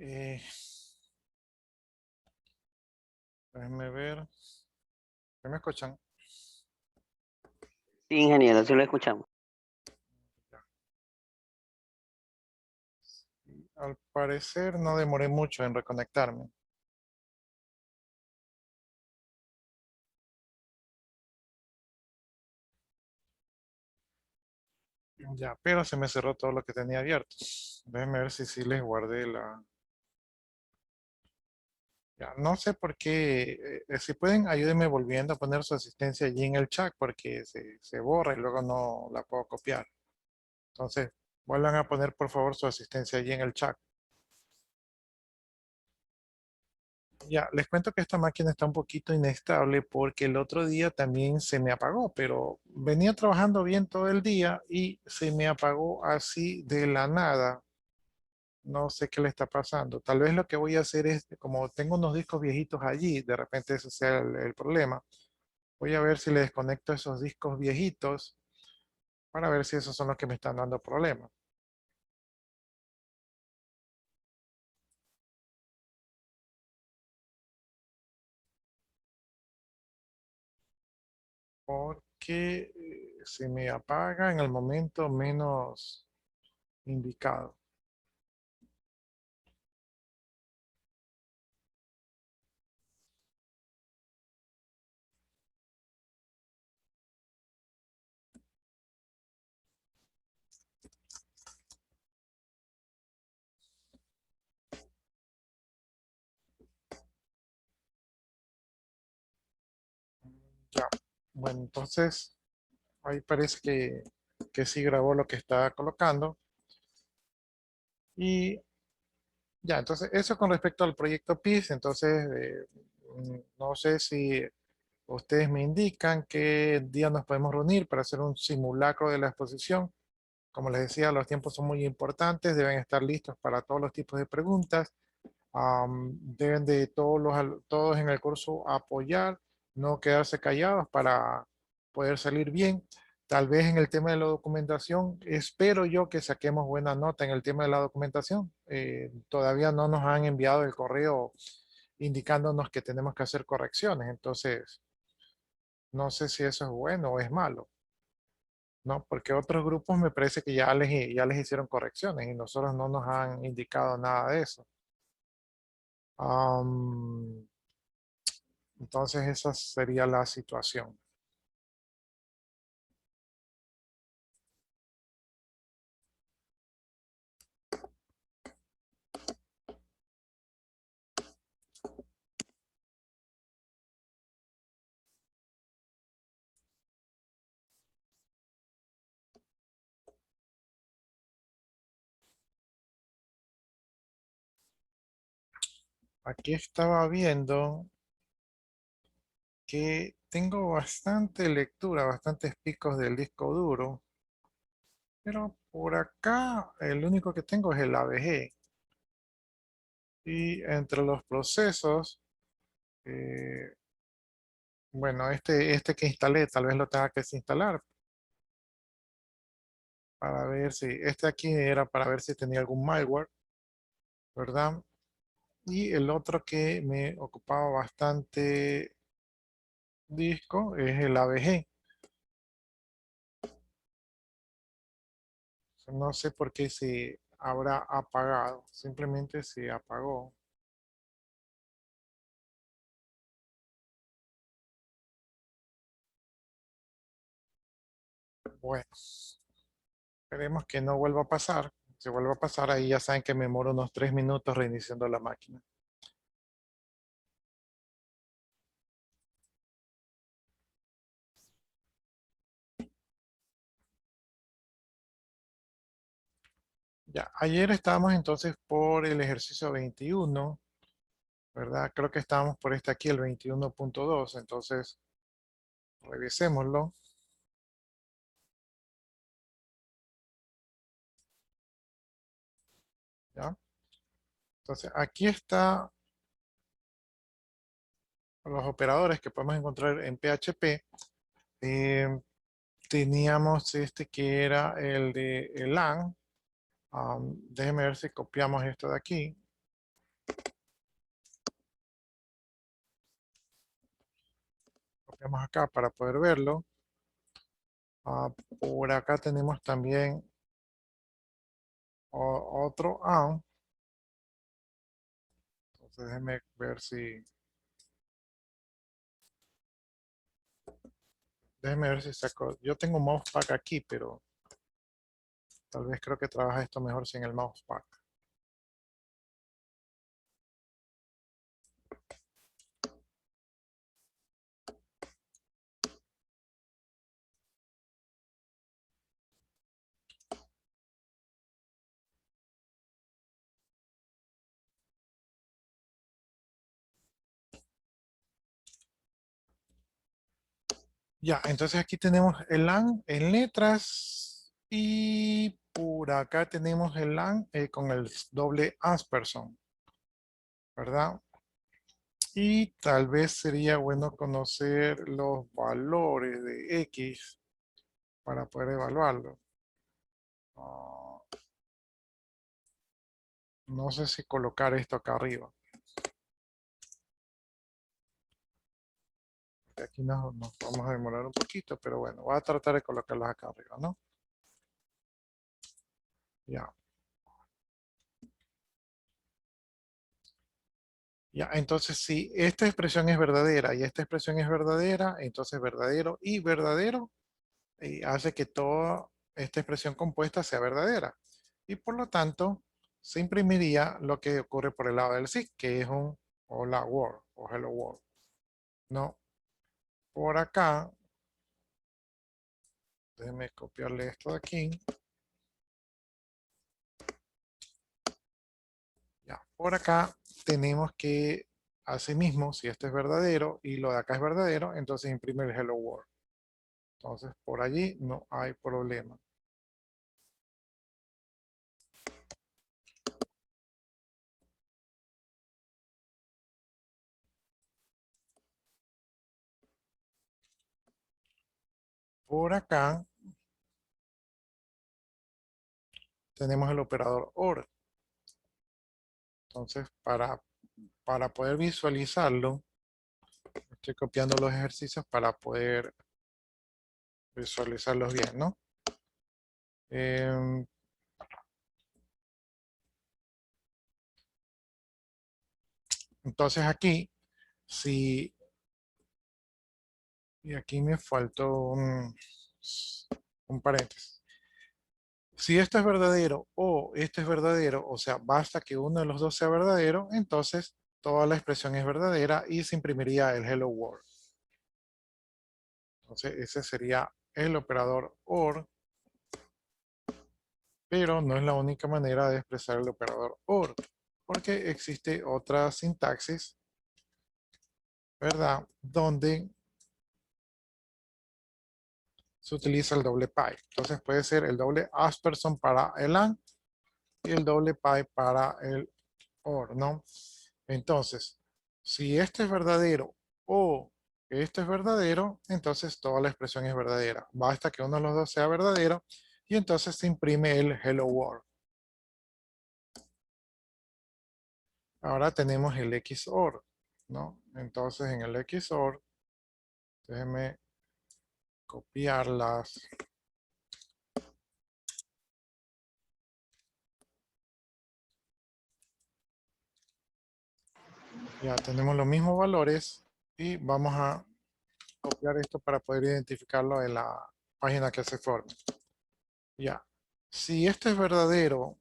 Eh, Déjenme ver. ¿Sí me escuchan? Sí, ingeniero, sí lo escuchamos. Ya. Al parecer no demoré mucho en reconectarme. Ya, pero se me cerró todo lo que tenía abierto. Déjenme ver si sí les guardé la... Ya, no sé por qué. Si pueden, ayúdenme volviendo a poner su asistencia allí en el chat porque se borra y luego no la puedo copiar. Entonces, vuelvan a poner por favor su asistencia allí en el chat. Ya, les cuento que esta máquina está un poquito inestable porque el otro día también se me apagó, pero venía trabajando bien todo el día y se me apagó así de la nada. No sé qué le está pasando. Tal vez lo que voy a hacer es, como tengo unos discos viejitos allí, de repente ese sea el problema. Voy a ver si le desconecto esos discos viejitos para ver si esos son los que me están dando problemas. Porque se me apaga en el momento menos indicado. Ya. Bueno, entonces ahí parece que sí grabó lo que estaba colocando. Y ya, entonces eso con respecto al proyecto PIS. Entonces, no sé si ustedes me indican qué día nos podemos reunir para hacer un simulacro de la exposición. Como les decía, los tiempos son muy importantes, deben estar listos para todos los tipos de preguntas. Deben de todos en el curso apoyar, no quedarse callados para poder salir bien. Tal vez en el tema de la documentación, espero yo que saquemos buena nota en el tema de la documentación. Todavía no nos han enviado el correo indicándonos que tenemos que hacer correcciones, entonces no sé si eso es bueno o es malo, ¿no? Porque otros grupos me parece que ya les hicieron correcciones y nosotros no nos han indicado nada de eso. Am, Entonces esa sería la situación. Aquí estaba viendo que tengo bastante lectura, bastantes picos del disco duro, pero por acá el único que tengo es el AVG. Y entre los procesos, eh, bueno, este que instalé tal vez lo tenga que desinstalar para ver si, este aquí era para ver si tenía algún malware, ¿verdad? Y el otro que me ocupaba bastante disco es el AVG. No sé por qué se habrá apagado, simplemente se apagó. Bueno, esperemos que no vuelva a pasar. Si vuelve a pasar, ahí ya saben que me demoro unos 3 minutos reiniciando la máquina. Ya, ayer estábamos entonces por el ejercicio 21, ¿verdad? Creo que estábamos por este aquí, el 21.2, entonces revisémoslo, ¿ya? Entonces aquí está los operadores que podemos encontrar en PHP. Eh, Teníamos este que era el de el LAN. Déjeme ver si copiamos esto de aquí. Vamos acá para poder verlo. Por acá tenemos también otro AND. Entonces déjenme ver si... Déjenme ver si saco... Yo tengo un mousepad aquí, pero tal vez creo que trabaja esto mejor sin el mousepad. Ya, entonces aquí tenemos el LAN en letras y por acá tenemos el LAN con el doble ampersand, ¿verdad? Y tal vez sería bueno conocer los valores de X para poder evaluarlo. Ah, no sé si colocar esto acá arriba. Aquí nos vamos a demorar un poquito, pero bueno, voy a tratar de colocarlos acá arriba, ¿no? Ya. Ya, entonces si esta expresión es verdadera y esta expresión es verdadera, entonces verdadero y verdadero hace que toda esta expresión compuesta sea verdadera. Y por lo tanto, se imprimiría lo que ocurre por el lado del sí, que es un hola world o hello world. No, por acá, déjenme copiarle esto de aquí. Ya, por acá tenemos que, asimismo, si esto es verdadero y lo de acá es verdadero, entonces imprime el hello world. Entonces, por allí no hay problema. Por acá tenemos el operador OR. Entonces, para poder visualizarlo, estoy copiando los ejercicios para poder visualizarlos bien, ¿no? Em, entonces aquí, si, y aquí me faltó un paréntesis. Si esto es verdadero o esto es verdadero, o sea, basta que uno de los dos sea verdadero, entonces toda la expresión es verdadera y se imprimiría el hello world. Entonces ese sería el operador OR, pero no es la única manera de expresar el operador OR, porque existe otra sintaxis, ¿verdad? Donde se utiliza el doble pi. Entonces puede ser el doble asperson para el AND y el doble pi para el OR, ¿no? Entonces, si esto es verdadero o esto es verdadero, entonces toda la expresión es verdadera. Basta que uno de los dos sea verdadero y entonces se imprime el hello world. Ahora tenemos el XOR, ¿no? Entonces en el XOR, déjenme copiarlas. Ya tenemos los mismos valores y vamos a copiar esto para poder identificarlo en la página que se forme. Ya, si esto es verdadero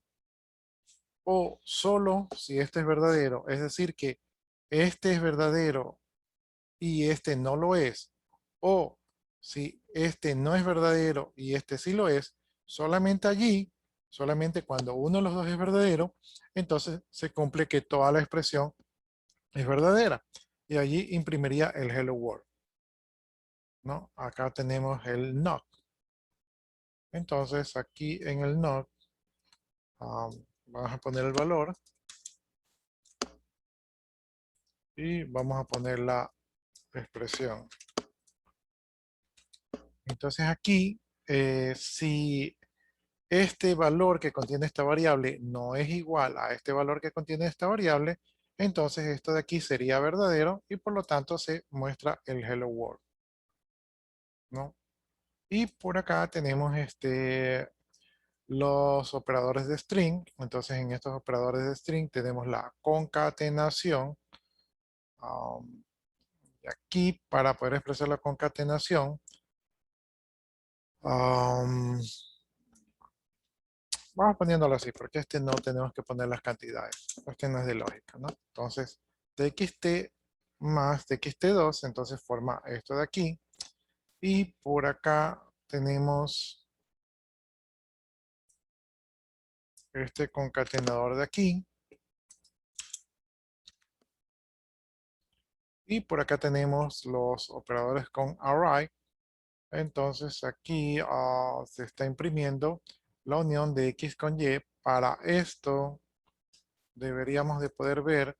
o solo si este es verdadero, es decir que este es verdadero y este no lo es, o si este no es verdadero y este sí lo es, solamente allí, solamente cuando uno de los dos es verdadero, entonces se cumple que toda la expresión es verdadera. Y allí imprimiría el hello world, ¿no? Acá tenemos el not. Entonces aquí en el not vamos a poner el valor y vamos a poner la expresión. Entonces aquí, si este valor que contiene esta variable no es igual a este valor que contiene esta variable, entonces esto de aquí sería verdadero y por lo tanto se muestra el hello world. ¿no? Y por acá tenemos los operadores de string. Entonces en estos operadores de string tenemos la concatenación. um, y aquí para poder expresar la concatenación, um, vamos poniéndolo así, porque no tenemos que poner las cantidades. Este no es de lógica, ¿no? Entonces, txt más txt2, entonces forma esto de aquí. Y por acá tenemos este concatenador de aquí. Y por acá tenemos los operadores con array. Entonces aquí se está imprimiendo la unión de X con Y. Para esto deberíamos de poder ver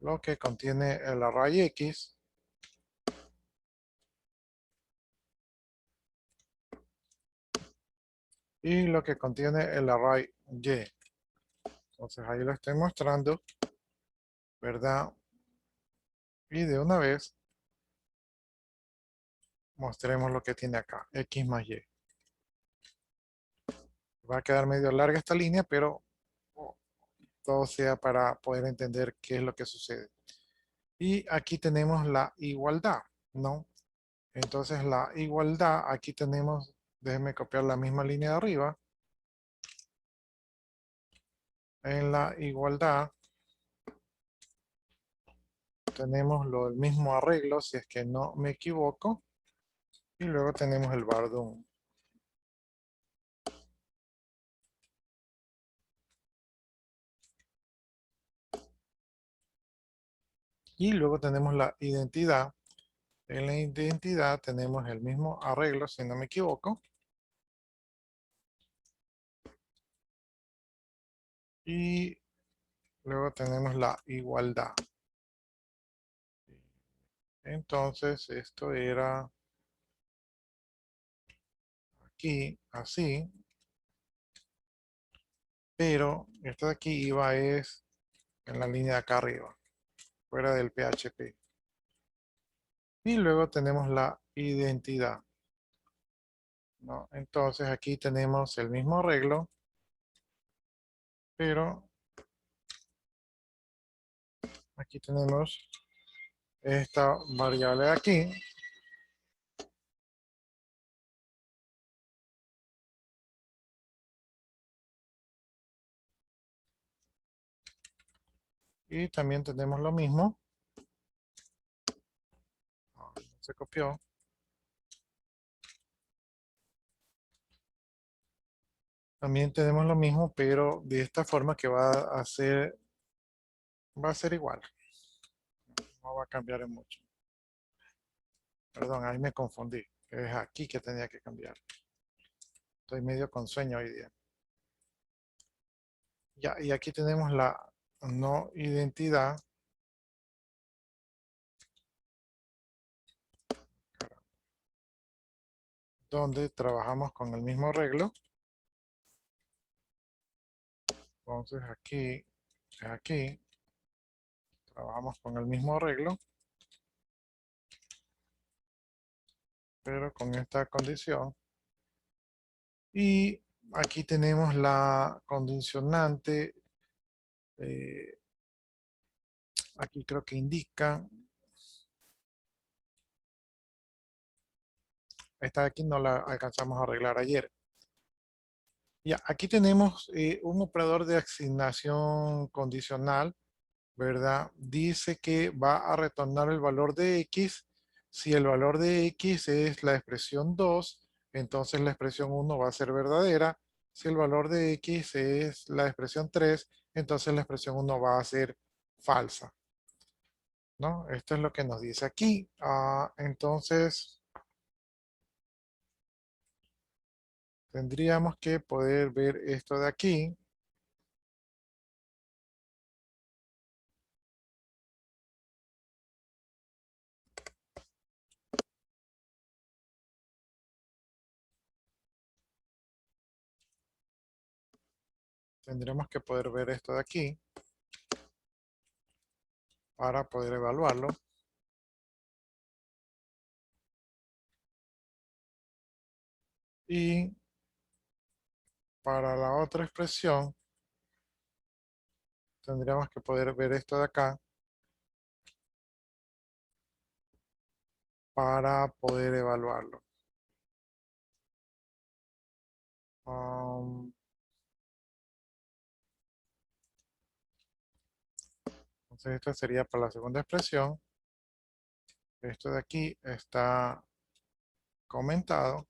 lo que contiene el array X y lo que contiene el array Y. Entonces ahí lo estoy mostrando, ¿verdad? Y de una vez mostremos lo que tiene acá, X más Y. Va a quedar medio larga esta línea, pero oh, todo sea para poder entender qué es lo que sucede. Y aquí tenemos la igualdad, ¿no? Entonces la igualdad, aquí tenemos, déjenme copiar la misma línea de arriba. En la igualdad tenemos el mismo arreglo, si es que no me equivoco. Y luego tenemos el Bardun. Y luego tenemos la identidad. En la identidad tenemos el mismo arreglo, si no me equivoco. Y luego tenemos la igualdad. Entonces, esto era aquí, así. Pero esto de aquí iba es en la línea de acá arriba, fuera del PHP. Y luego tenemos la identidad, ¿no? Entonces aquí tenemos el mismo arreglo, pero aquí tenemos esta variable de aquí. Y también tenemos lo mismo. No se copió. También tenemos lo mismo, pero de esta forma que va a ser igual. No va a cambiar en mucho. Perdón, ahí me confundí. Es aquí que tenía que cambiar. Estoy medio con sueño hoy día. Ya, y aquí tenemos la no identidad, donde trabajamos con el mismo arreglo. Entonces aquí, trabajamos con el mismo arreglo, pero con esta condición. Y aquí tenemos la condicionante. eh, Aquí creo que indica. Esta de aquí no la alcanzamos a arreglar ayer. Ya, aquí tenemos un operador de asignación condicional, ¿verdad? Dice que va a retornar el valor de X. Si el valor de X es la expresión 2, entonces la expresión 1 va a ser verdadera. Si el valor de X es la expresión 3, entonces la expresión 1 va a ser falsa, ¿no? Esto es lo que nos dice aquí. Entonces, tendríamos que poder ver esto de aquí. Tendríamos que poder ver esto de aquí. para poder evaluarlo. Y para la otra expresión, tendríamos que poder ver esto de acá para poder evaluarlo. Um, entonces esto sería para la segunda expresión. Esto de aquí está comentado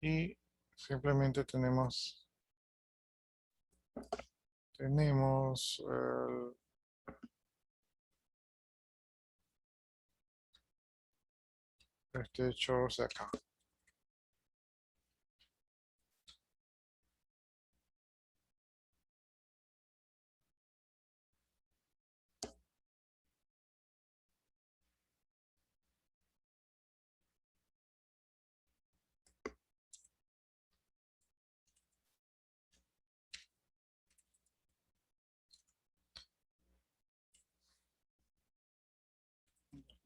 y simplemente tenemos este hecho de acá.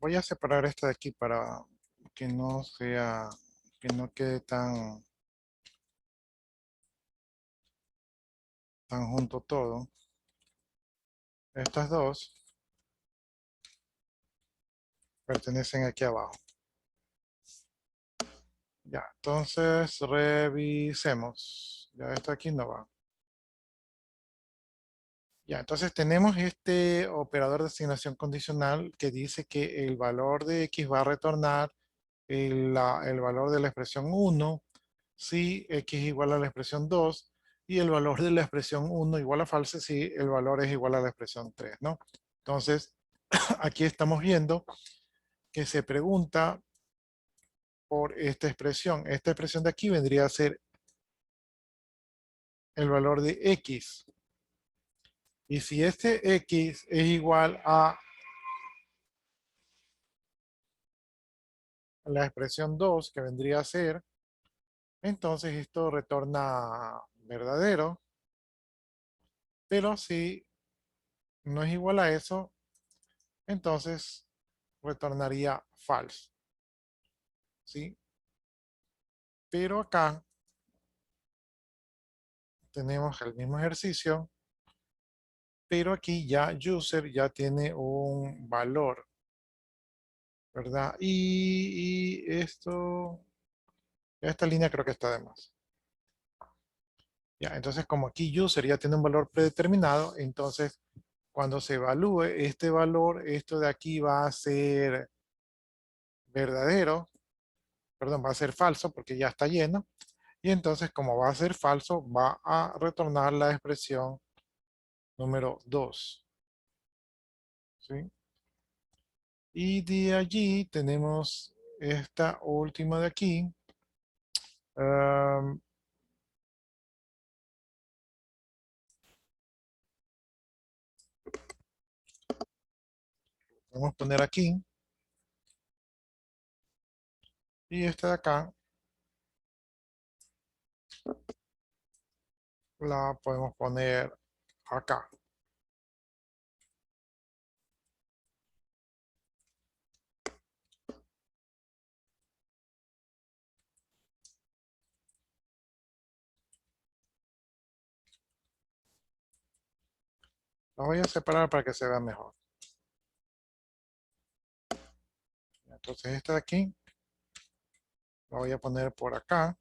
Voy a separar esto de aquí para que no sea, que no quede tan junto todo. Estas dos pertenecen aquí abajo. Ya, entonces revisemos. Ya esto aquí no va. Ya, entonces tenemos este operador de asignación condicional que dice que el valor de X va a retornar el valor de la expresión 1 si X es igual a la expresión 2 y el valor de la expresión 1 igual a falso si el valor es igual a la expresión 3, ¿no? Entonces, aquí estamos viendo que se pregunta por esta expresión. Esta expresión de aquí vendría a ser el valor de X. Y si este X es igual a la expresión 2, que vendría a ser, entonces esto retorna verdadero, pero si no es igual a eso, entonces retornaría false, ¿sí? Pero acá tenemos el mismo ejercicio, pero aquí ya user ya tiene un valor, ¿verdad? Y esta línea creo que está de más. Ya, entonces como aquí user ya tiene un valor predeterminado, entonces cuando se evalúe este valor, esto de aquí va a ser verdadero, perdón, va a ser falso porque ya está lleno. Y entonces como va a ser falso, va a retornar la expresión número 2. ¿Sí? Y de allí tenemos esta última de aquí. Um, Podemos poner aquí. Y esta de acá la podemos poner acá. La voy a separar para que se vea mejor. Entonces esta de aquí la voy a poner por acá.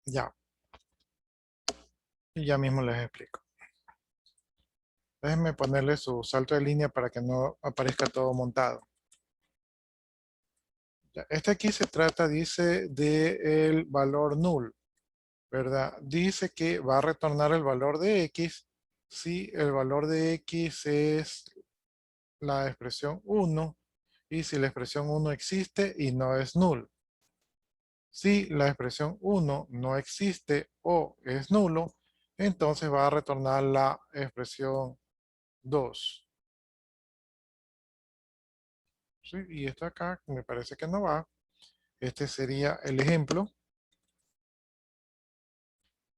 Ya. Y ya mismo les explico. Déjenme ponerle su salto de línea para que no aparezca todo montado. Ya, este aquí se trata, dice, del valor null, ¿verdad? Dice que va a retornar el valor de X si el valor de X es la expresión 1 y si la expresión 1 existe y no es null. Si la expresión 1 no existe o es nulo, entonces va a retornar la expresión 2. ¿Sí? Y esto acá me parece que no va. Este sería el ejemplo.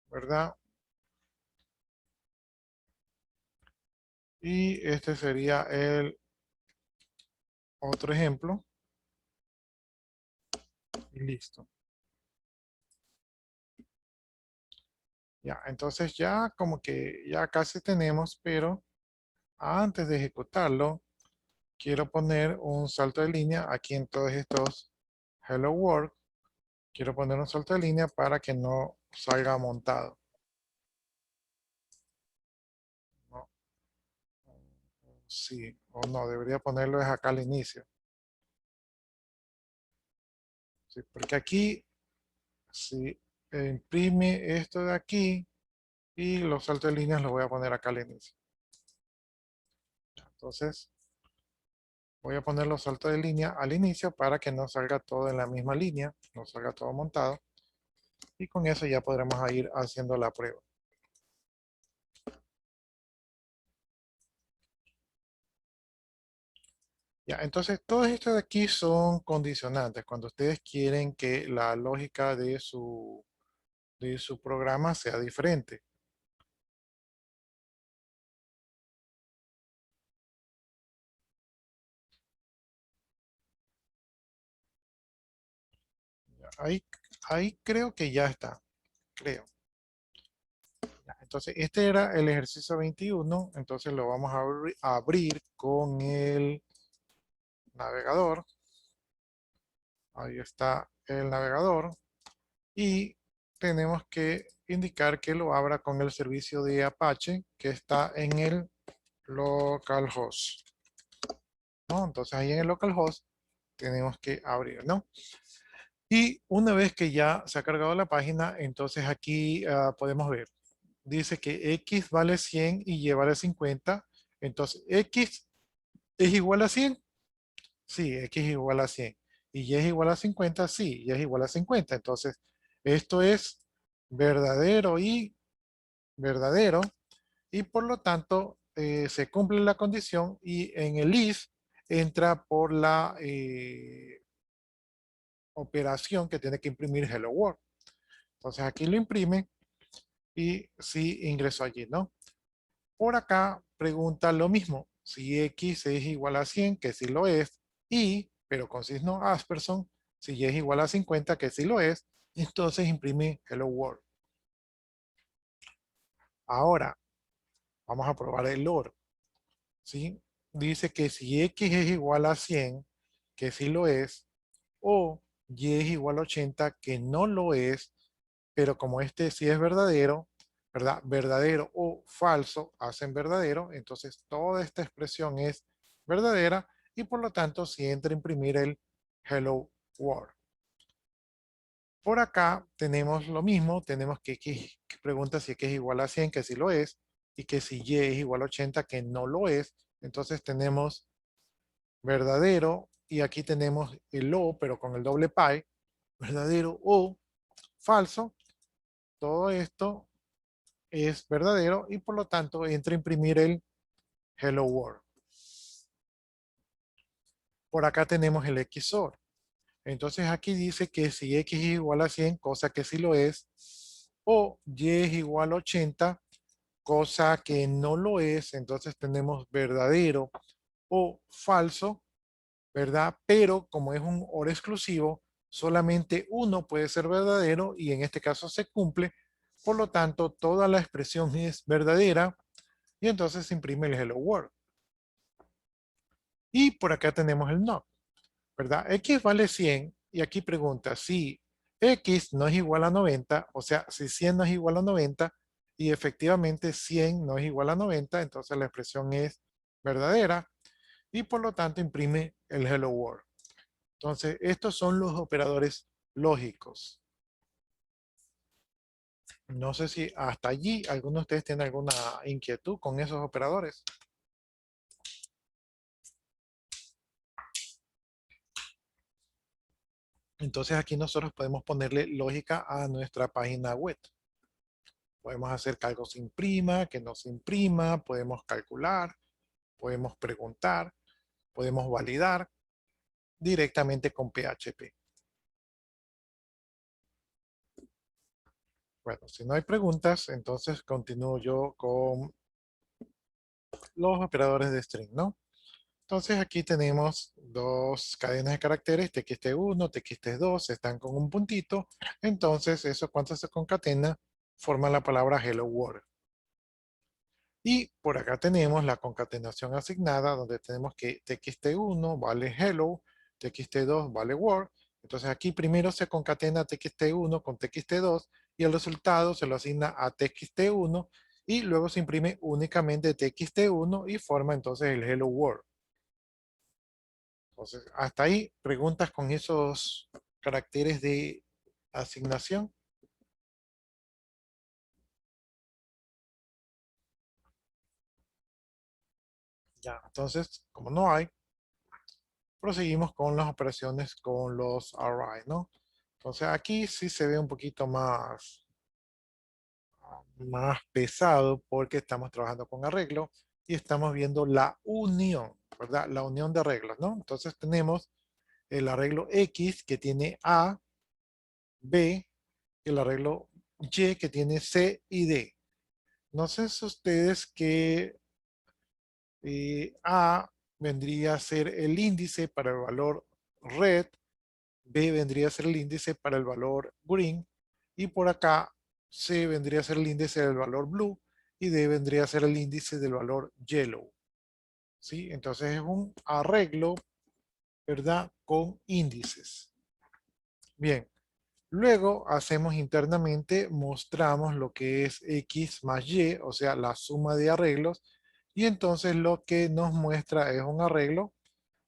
¿verdad? Y este sería el otro ejemplo. Y listo. Ya, entonces ya como que ya casi tenemos, pero antes de ejecutarlo, quiero poner un salto de línea aquí en todos estos Hello World. Quiero poner un salto de línea para que no salga montado. No, sí, o no, debería ponerlo es acá al inicio. Sí, porque aquí, si imprime esto de aquí y los saltos de líneas los voy a poner acá al inicio. Entonces, voy a poner los saltos de línea al inicio para que no salga todo en la misma línea, no salga todo montado. Y con eso ya podremos ir haciendo la prueba. Ya, entonces todo esto de aquí son condicionantes. Cuando ustedes quieren que la lógica de su programa sea diferente. Ya, ahí creo que ya está. Creo. Ya, entonces este era el ejercicio 21. Entonces lo vamos a abrir con el navegador. Ahí está el navegador. Y tenemos que indicar que lo abra con el servicio de Apache que está en el localhost, ¿no? Entonces ahí en el localhost tenemos que abrir, ¿no? Y una vez que ya se ha cargado la página, entonces aquí podemos ver, dice que X vale 100 y Y vale 50. Entonces X es igual a 100, sí, X es igual a 100. Y Y es igual a 50, sí, Y es igual a 50. Entonces esto es verdadero y verdadero, y por lo tanto se cumple la condición y en el if entra por la operación que tiene que imprimir Hello World. Entonces aquí lo imprime y sí ingresó allí, ¿no? Por acá pregunta lo mismo, si X es igual a 100, que sí lo es, y, pero con signo Asperson, si Y es igual a 50, que sí lo es, entonces imprime Hello World. Ahora, vamos a probar el OR. ¿Sí? Dice que si X es igual a 100, que sí lo es, o Y es igual a 80, que no lo es, pero como este sí es verdadero, ¿verdad? Verdadero o falso hacen verdadero, entonces toda esta expresión es verdadera y por lo tanto si entra a imprimir el Hello World. Por acá tenemos lo mismo, tenemos que X, que pregunta si X es igual a 100, que sí lo es, y que si Y es igual a 80, que no lo es. Entonces tenemos verdadero y aquí tenemos el O, pero con el doble pi, verdadero o falso. Todo esto es verdadero y por lo tanto entra a imprimir el Hello World. Por acá tenemos el XOR. Entonces aquí dice que si X es igual a 100, cosa que sí lo es, o Y es igual a 80, cosa que no lo es, entonces tenemos verdadero o falso, ¿verdad? Pero como es un OR exclusivo, solamente uno puede ser verdadero y en este caso se cumple, por lo tanto toda la expresión es verdadera y entonces se imprime el Hello World. Y por acá tenemos el NOT, ¿verdad? X vale 100 y aquí pregunta si X no es igual a 90, o sea, si 100 no es igual a 90 y efectivamente 100 no es igual a 90, entonces la expresión es verdadera y por lo tanto imprime el Hello World. Entonces, estos son los operadores lógicos. No sé si hasta allí alguno de ustedes tiene alguna inquietud con esos operadores. Entonces aquí nosotros podemos ponerle lógica a nuestra página web. Podemos hacer que algo se imprima, que no se imprima, podemos calcular, podemos preguntar, podemos validar directamente con PHP. Bueno, si no hay preguntas, entonces continúo yo con los operadores de string, ¿no? Entonces aquí tenemos dos cadenas de caracteres, txt1, txt2, están con un puntito. Entonces eso cuando se concatena, forma la palabra hello world. Y por acá tenemos la concatenación asignada, donde tenemos que txt1 vale hello, txt2 vale world. Entonces aquí primero se concatena txt1 con txt2 y el resultado se lo asigna a txt1 y luego se imprime únicamente txt1 y forma entonces el hello world. Entonces, hasta ahí, preguntas con esos caracteres de asignación. Ya, entonces, como no hay, proseguimos con las operaciones con los array, ¿no? Entonces aquí sí se ve un poquito más pesado porque estamos trabajando con arreglo y estamos viendo la unión, ¿verdad? La unión de arreglos, ¿no? Entonces tenemos el arreglo X que tiene A, B, y el arreglo Y que tiene C y D. No sé si ustedes que A vendría a ser el índice para el valor red, B vendría a ser el índice para el valor green, y por acá C vendría a ser el índice del valor blue, y D vendría a ser el índice del valor yellow. ¿Sí? Entonces es un arreglo, ¿verdad? Con índices. Bien, luego hacemos internamente, mostramos lo que es X más Y, o sea, la suma de arreglos, y entonces lo que nos muestra es un arreglo,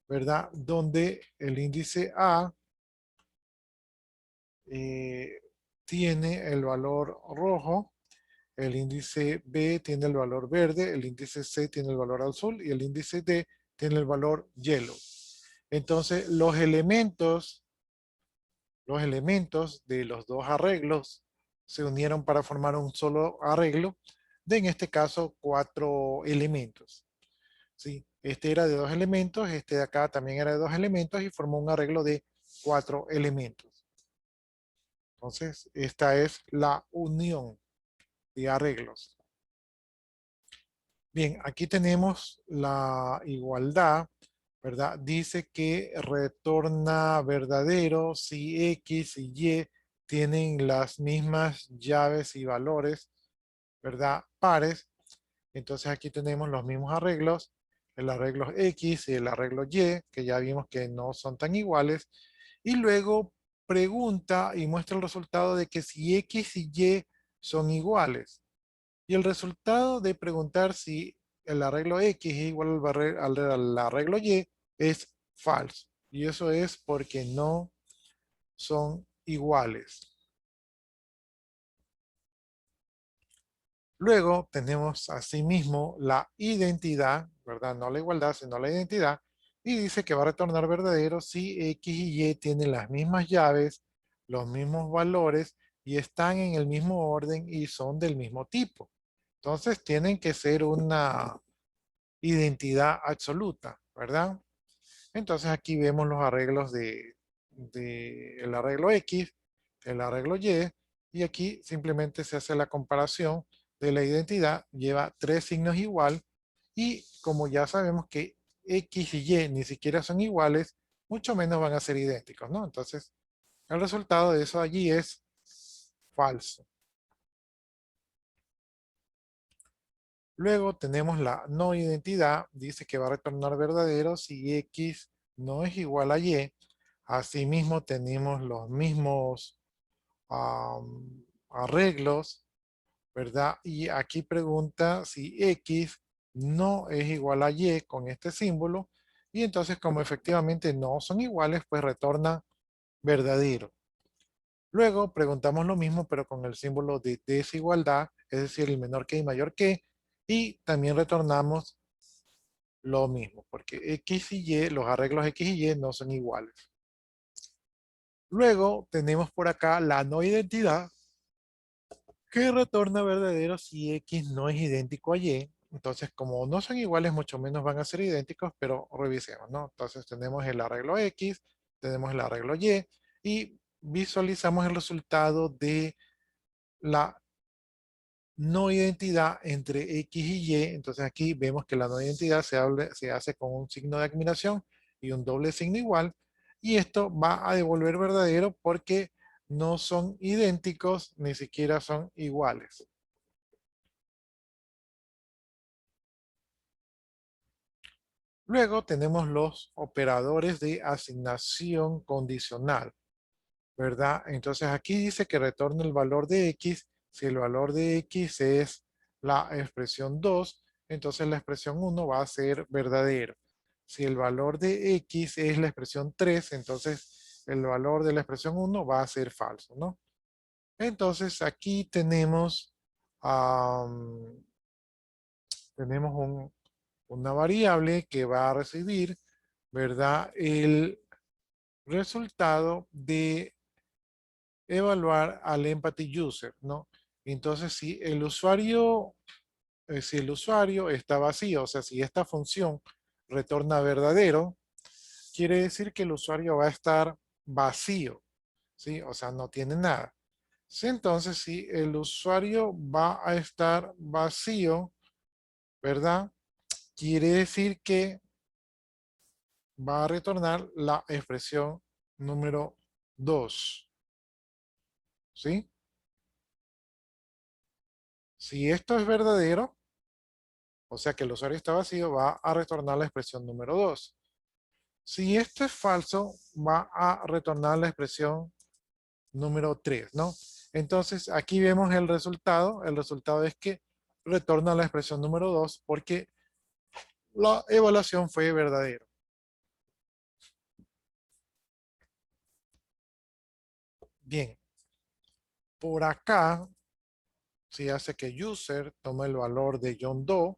¿verdad? Donde el índice A eh, tiene el valor rojo, el índice B tiene el valor verde, el índice C tiene el valor azul y el índice D tiene el valor yellow. Entonces, los elementos de los dos arreglos se unieron para formar un solo arreglo de, en este caso, 4 elementos. ¿Sí? Este era de 2 elementos, este de acá también era de 2 elementos y formó un arreglo de 4 elementos. Entonces, esta es la unión de arreglos. Bien, aquí tenemos la igualdad, ¿verdad? Dice que retorna verdadero si X y Y tienen las mismas llaves y valores, ¿verdad? Pares. Entonces aquí tenemos los mismos arreglos, el arreglo X y el arreglo Y, que ya vimos que no son tan iguales. Y luego pregunta y muestra el resultado de que si X y Y son iguales. Y el resultado de preguntar si el arreglo X es igual al arreglo Y es falso. Y eso es porque no son iguales. Luego tenemos asimismo la identidad, ¿verdad? No la igualdad, sino la identidad. Y dice que va a retornar verdadero si X y Y tienen las mismas llaves, los mismos valores y están en el mismo orden y son del mismo tipo. Entonces tienen que ser una identidad absoluta, ¿verdad? Entonces aquí vemos los arreglos de el arreglo X, el arreglo y aquí simplemente se hace la comparación de la identidad, lleva 3 signos igual, y como ya sabemos que X y Y ni siquiera son iguales, mucho menos van a ser idénticos, ¿no? Entonces, el resultado de eso allí es falso. Luego tenemos la no identidad, dice que va a retornar verdadero si X no es igual a Y. Asimismo tenemos los mismos arreglos, ¿verdad? Y aquí pregunta si X no es igual a Y con este símbolo. Y entonces como efectivamente no son iguales, pues retorna verdadero. Luego preguntamos lo mismo, pero con el símbolo de desigualdad, es decir, el menor que y mayor que, y también retornamos lo mismo, porque X y Y, los arreglos X y Y no son iguales. Luego tenemos por acá la no identidad, que retorna verdadero si X no es idéntico a Y. Entonces, como no son iguales, mucho menos van a ser idénticos, pero revisemos, ¿no? Entonces tenemos el arreglo X, tenemos el arreglo Y, y visualizamos el resultado de la no identidad entre X y Y. Entonces aquí vemos que la no identidad se hace con un signo de admiración y un doble signo igual. Y esto va a devolver verdadero porque no son idénticos, ni siquiera son iguales. Luego tenemos los operadores de asignación condicional, ¿verdad? Entonces aquí dice que retorna el valor de X. Si el valor de X es la expresión 2, entonces la expresión 1 va a ser verdadero. Si el valor de X es la expresión 3, entonces el valor de la expresión 1 va a ser falso, ¿no? Entonces aquí am, tenemos una variable que va a recibir, ¿verdad? El resultado de evaluar al empathy user, ¿no? Entonces, si el usuario está vacío, o sea, si esta función retorna verdadero, quiere decir que el usuario va a estar vacío, ¿sí? O sea, no tiene nada. Sí, entonces, si el usuario va a estar vacío, ¿verdad? Quiere decir que va a retornar la expresión número 2, ¿sí? Si esto es verdadero, o sea que el usuario está vacío, va a retornar la expresión número 2. Si esto es falso, va a retornar la expresión número 3, ¿no? Entonces aquí vemos el resultado. El resultado es que retorna la expresión número 2 porque la evaluación fue verdadera. Bien, por acá si hace que user tome el valor de John Doe,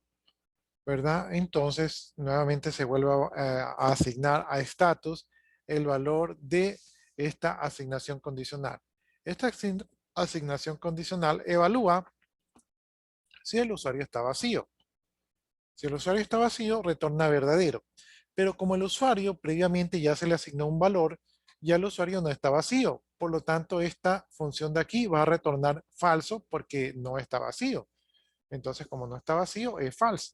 ¿verdad? Entonces, nuevamente se vuelve a asignar a status el valor de esta asignación condicional. Esta asignación condicional evalúa si el usuario está vacío. Si el usuario está vacío, retorna verdadero. Pero como el usuario previamente ya se le asignó un valor, ya el usuario no está vacío. Por lo tanto, esta función de aquí va a retornar falso porque no está vacío. Entonces, como no está vacío, es falso.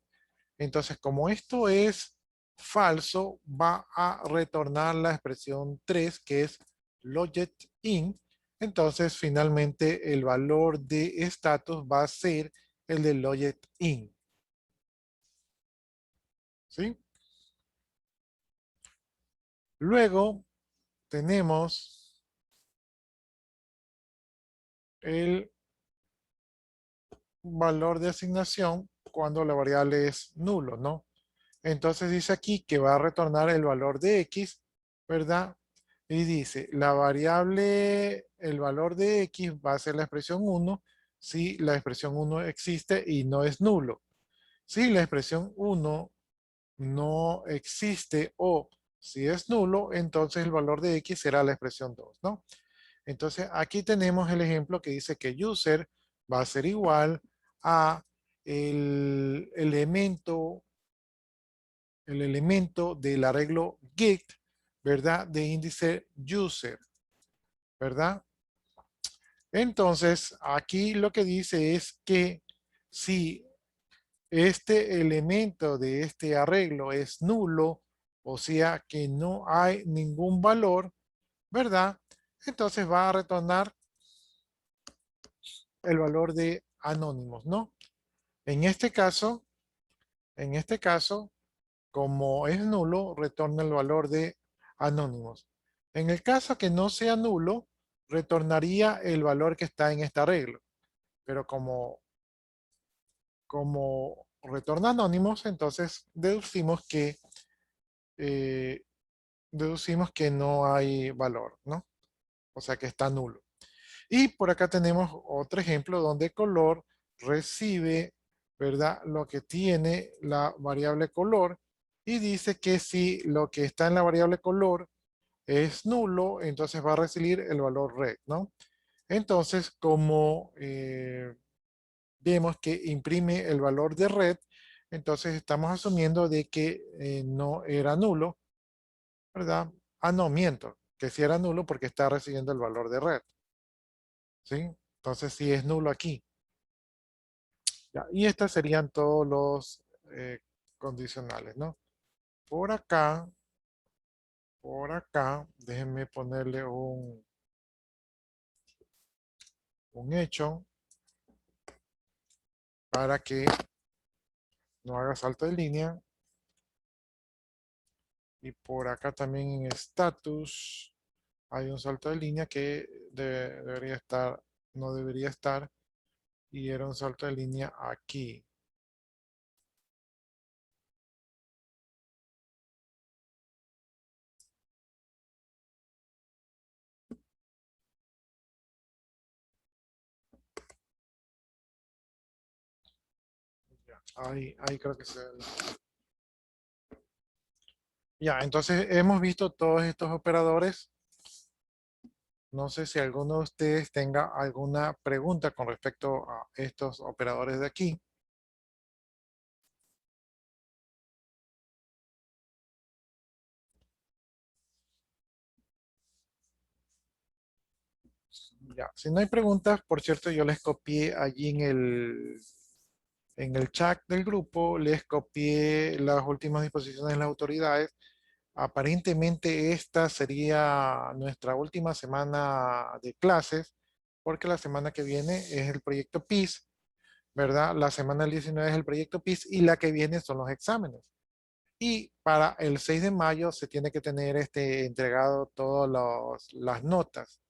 Entonces, como esto es falso, va a retornar la expresión 3, que es logit in. Entonces, finalmente, el valor de status va a ser el de logit in. ¿Sí? Luego tenemos el valor de asignación cuando la variable es nulo, ¿no? Entonces dice aquí que va a retornar el valor de X, ¿verdad? Y dice, la variable, el valor de X va a ser la expresión 1 si la expresión 1 existe y no es nulo. Si la expresión 1 no existe o si es nulo, entonces el valor de X será la expresión 2, ¿no? Entonces aquí tenemos el ejemplo que dice que user va a ser igual a el elemento del arreglo get, ¿verdad? De índice user, ¿verdad? Entonces, aquí lo que dice es que si este elemento de este arreglo es nulo, o sea que no hay ningún valor, ¿verdad? Entonces va a retornar el valor de anónimos, ¿no? En este caso, en este caso, como es nulo, retorna el valor de anónimos. En el caso que no sea nulo, retornaría el valor que está en este arreglo. Pero como retorna anónimos, entonces eh, deducimos que no hay valor, ¿no? O sea que está nulo. Y por acá tenemos otro ejemplo donde color recibe, ¿verdad? Lo que tiene la variable color y dice que si lo que está en la variable color es nulo, entonces va a recibir el valor red, ¿no? Entonces, como vemos que imprime el valor de red, entonces estamos asumiendo de que no era nulo, ¿verdad? Ah, no, miento, que sí era nulo porque está recibiendo el valor de red, ¿sí? Entonces sí es nulo aquí. Ya, y estos serían todos los condicionales, ¿no? Por acá, déjenme ponerle un hecho para que no haga salto de línea. Y por acá también en status hay un salto de línea que debería estar, no debería estar, y era un salto de línea aquí. Ya, ahí creo que se ve. Ya, entonces hemos visto todos estos operadores. No sé si alguno de ustedes tenga alguna pregunta con respecto a estos operadores de aquí. Ya, si no hay preguntas, por cierto, yo les copié allí en el chat del grupo, les copié las últimas disposiciones de las autoridades. Aparentemente esta sería nuestra última semana de clases, porque la semana que viene es el proyecto PIS, ¿verdad? La semana del 19 es el proyecto PIS y la que viene son los exámenes. Y para el 6 de mayo se tiene que tener entregado todas las notas.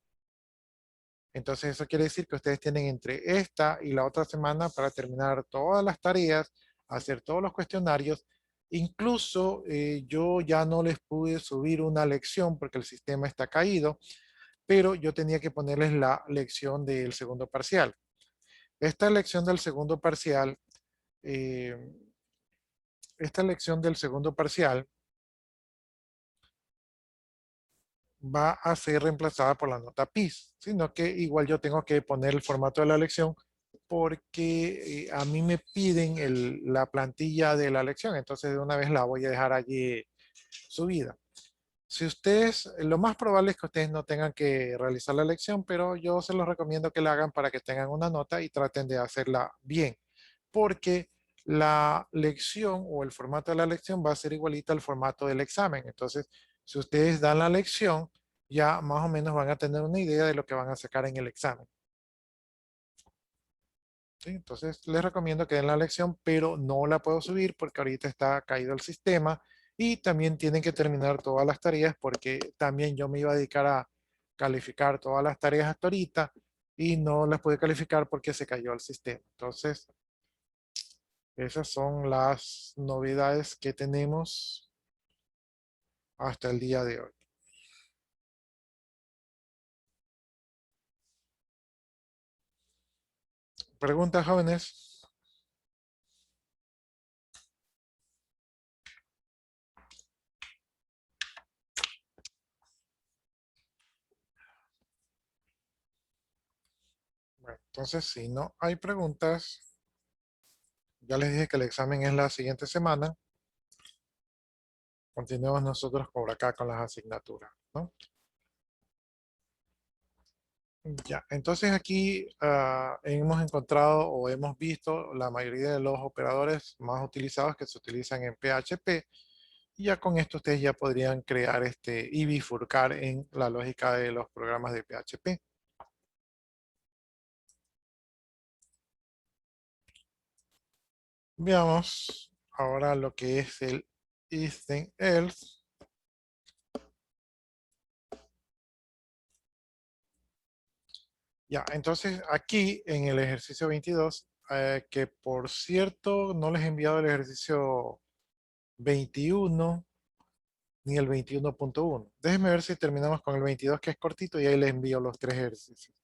Entonces eso quiere decir que ustedes tienen entre esta y la otra semana para terminar todas las tareas, hacer todos los cuestionarios. Incluso yo ya no les pude subir una lección porque el sistema está caído, pero yo tenía que ponerles la lección del segundo parcial. Esta lección del segundo parcial, eh, esta lección del segundo parcial va a ser reemplazada por la nota PIS, sino que igual yo tengo que poner el formato de la lección porque a mí me piden la plantilla de la lección, entonces de una vez la voy a dejar allí subida. Si ustedes, lo más probable es que ustedes no tengan que realizar la lección, pero yo se los recomiendo que la hagan para que tengan una nota y traten de hacerla bien, porque la lección o el formato de la lección va a ser igualita al formato del examen. Entonces, si ustedes dan la lección, ya más o menos van a tener una idea de lo que van a sacar en el examen. ¿Sí? Entonces, les recomiendo que den la lección, pero no la puedo subir porque ahorita está caído el sistema y también tienen que terminar todas las tareas porque también yo me iba a dedicar a calificar todas las tareas hasta ahorita y no las pude calificar porque se cayó el sistema. Entonces, esas son las novedades que tenemos hasta el día de hoy. ¿Preguntas, jóvenes? Bueno, entonces, si no hay preguntas, ya les dije que el examen es la siguiente semana. Continuemos nosotros por acá con las asignaturas, ¿no? Ya, entonces aquí hemos encontrado o hemos visto la mayoría de los operadores más utilizados que se utilizan en PHP. Y ya con esto ustedes ya podrían crear y bifurcar en la lógica de los programas de PHP. Veamos ahora lo que es el if then else. Ya, entonces aquí en el ejercicio 22, que por cierto no les he enviado el ejercicio 21 ni el 21.1. Déjenme ver si terminamos con el 22 que es cortito y ahí les envío los tres ejercicios.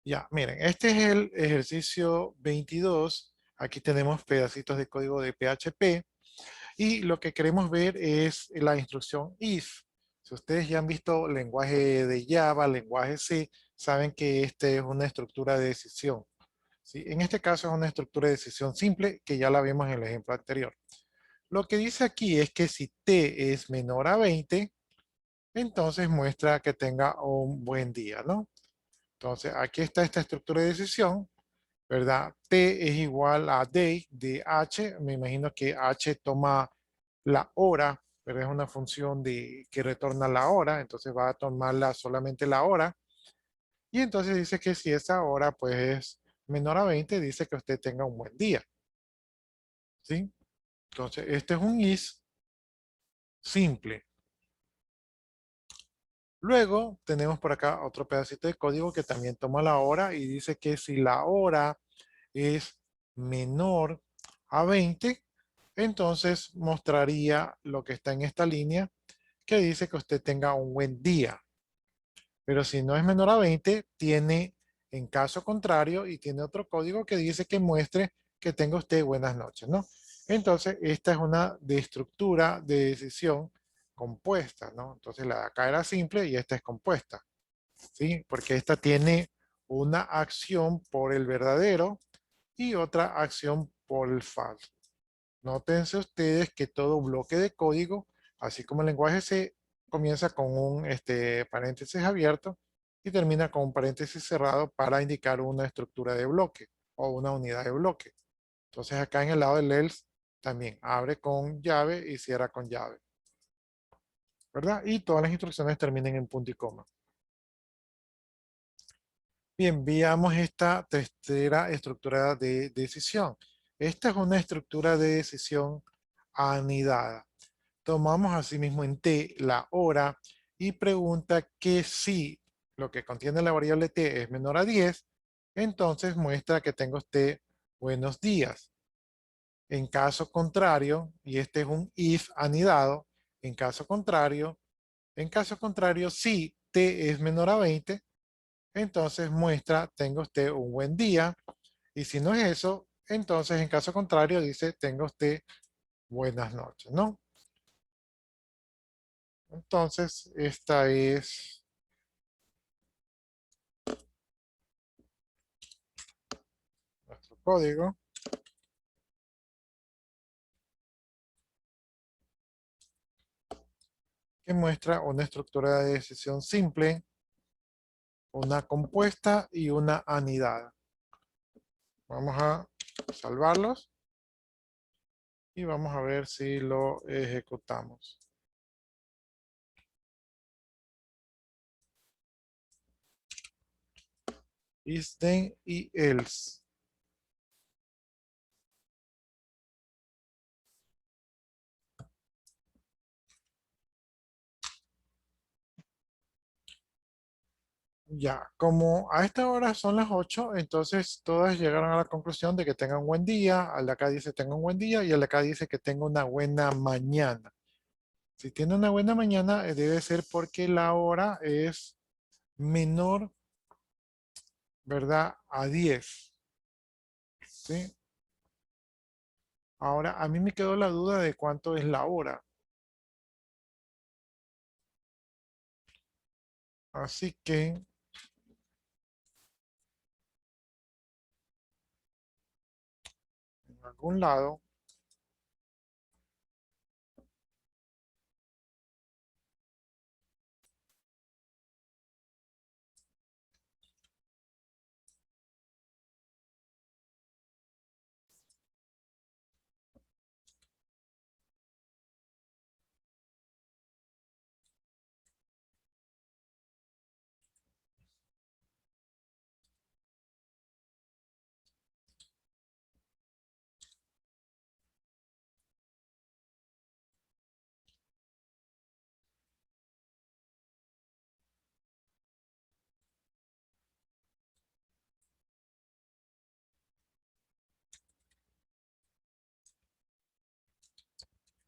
Ya, miren, este es el ejercicio 22. Aquí tenemos pedacitos de código de PHP y lo que queremos ver es la instrucción if. Si ustedes ya han visto lenguaje de Java, lenguaje C, saben que este es una estructura de decisión. ¿Sí? En este caso es una estructura de decisión simple que ya la vimos en el ejemplo anterior. Lo que dice aquí es que si t es menor a 20, entonces muestra que tenga un buen día, ¿no? Entonces, aquí está esta estructura de decisión, ¿verdad? T es igual a day de H. Me imagino que H toma la hora, pero es una función que retorna la hora, entonces va a tomarla solamente la hora. Y entonces dice que si esa hora pues es menor a 20, dice que usted tenga un buen día, ¿sí? Entonces, este es un is simple. Luego tenemos por acá otro pedacito de código que también toma la hora y dice que si la hora es menor a 20, entonces mostraría lo que está en esta línea que dice que usted tenga un buen día. Pero si no es menor a 20, tiene en caso contrario y tiene otro código que dice que muestre que tenga usted buenas noches, ¿no? Entonces, esta es una de estructura de decisión compuesta, ¿no? Entonces, la de acá era simple y esta es compuesta, ¿sí? Porque esta tiene una acción por el verdadero y otra acción por el falso. Nótense ustedes que todo bloque de código, así como el lenguaje C, comienza con un paréntesis abierto y termina con un paréntesis cerrado para indicar una estructura de bloque o una unidad de bloque. Entonces acá en el lado del else también abre con llave y cierra con llave, ¿verdad? Y todas las instrucciones terminan en punto y coma. Bien, veamos esta tercera estructura de decisión. Esta es una estructura de decisión anidada. Tomamos asimismo en t la hora y pregunta que si lo que contiene la variable t es menor a 10, entonces muestra que tenga usted buenos días. En caso contrario, y este es un if anidado, en caso contrario, si t es menor a 20, entonces muestra tenga usted un buen día. Y si no es eso, entonces en caso contrario dice tenga usted buenas noches, ¿no? Entonces, esta es nuestro código que muestra una estructura de decisión simple, una compuesta y una anidada. Vamos a salvarlos y vamos a ver si lo ejecutamos. Is then y else. Ya, como a esta hora son las 8, entonces todas llegaron a la conclusión de que tengan un buen día. Al de acá dice tenga un buen día y al de acá dice que tenga una buena mañana. Si tiene una buena mañana, debe ser porque la hora es menor, ¿verdad? A 10, ¿sí? Ahora, a mí me quedó la duda de cuánto es la hora. Así que, en algún lado,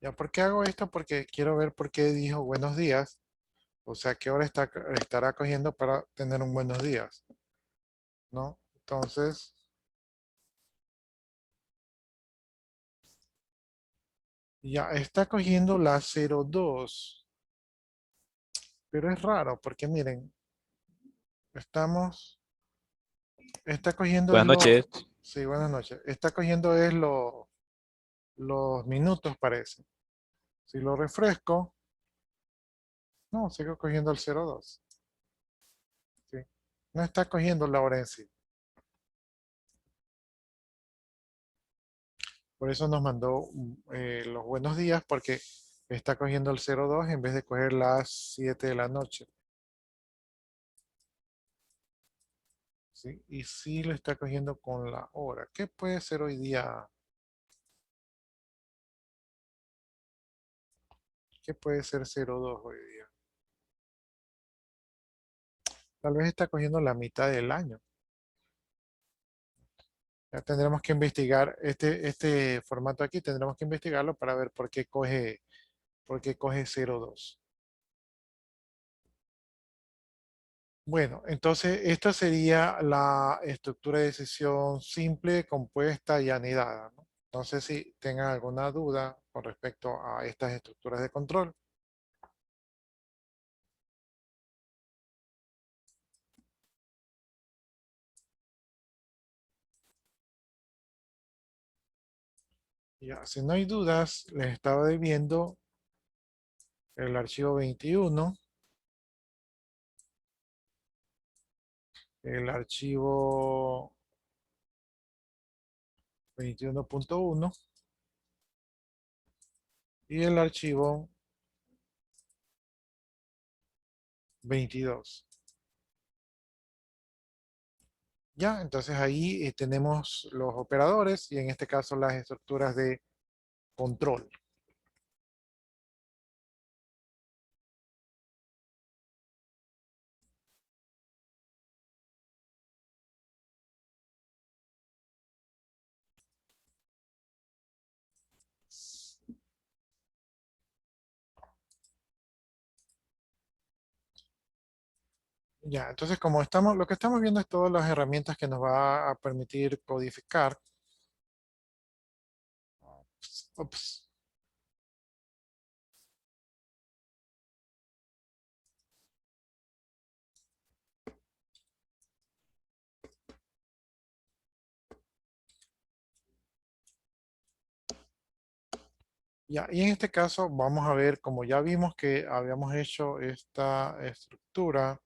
¿ya por qué hago esto? Porque quiero ver por qué dijo buenos días. O sea, qué hora estará cogiendo para tener un buenos días, ¿no? Entonces, ya está cogiendo la 02. Pero es raro porque miren, estamos, está cogiendo es Buenas noches. sí, buenas noches, está cogiendo es los minutos parece. Si lo refresco, no, sigo cogiendo el 02. ¿Sí? No está cogiendo la hora en sí. Por eso nos mandó los buenos días, porque está cogiendo el 02 en vez de coger las 7 de la noche. ¿Sí? Y sí lo está cogiendo con la hora. ¿Qué puede ser hoy día? ¿Qué puede ser 02 hoy día? Tal vez está cogiendo la mitad del año. Ya tendremos que investigar este formato aquí, tendremos que investigarlo para ver por qué coge 02. Bueno, entonces esta sería la estructura de decisión simple, compuesta y anidada, ¿no? No sé si tengan alguna duda con respecto a estas estructuras de control. Ya, si no hay dudas, les estaba debiendo el archivo 21, el archivo 21.1 y el archivo 22. Ya, entonces ahí tenemos los operadores y en este caso las estructuras de control. Ya, entonces como estamos, lo que estamos viendo es todas las herramientas que nos va a permitir codificar. Ups. Ya, y en este caso vamos a ver, como ya vimos que habíamos hecho esta estructura,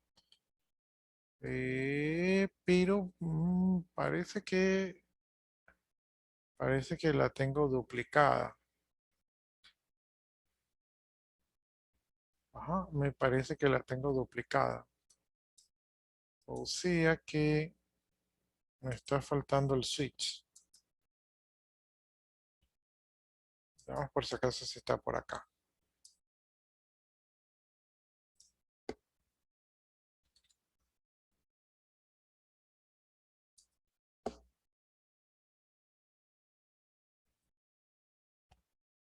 pero parece que la tengo duplicada. Ajá, me parece que la tengo duplicada. O sea que me está faltando el switch. Vamos por si acaso si está por acá.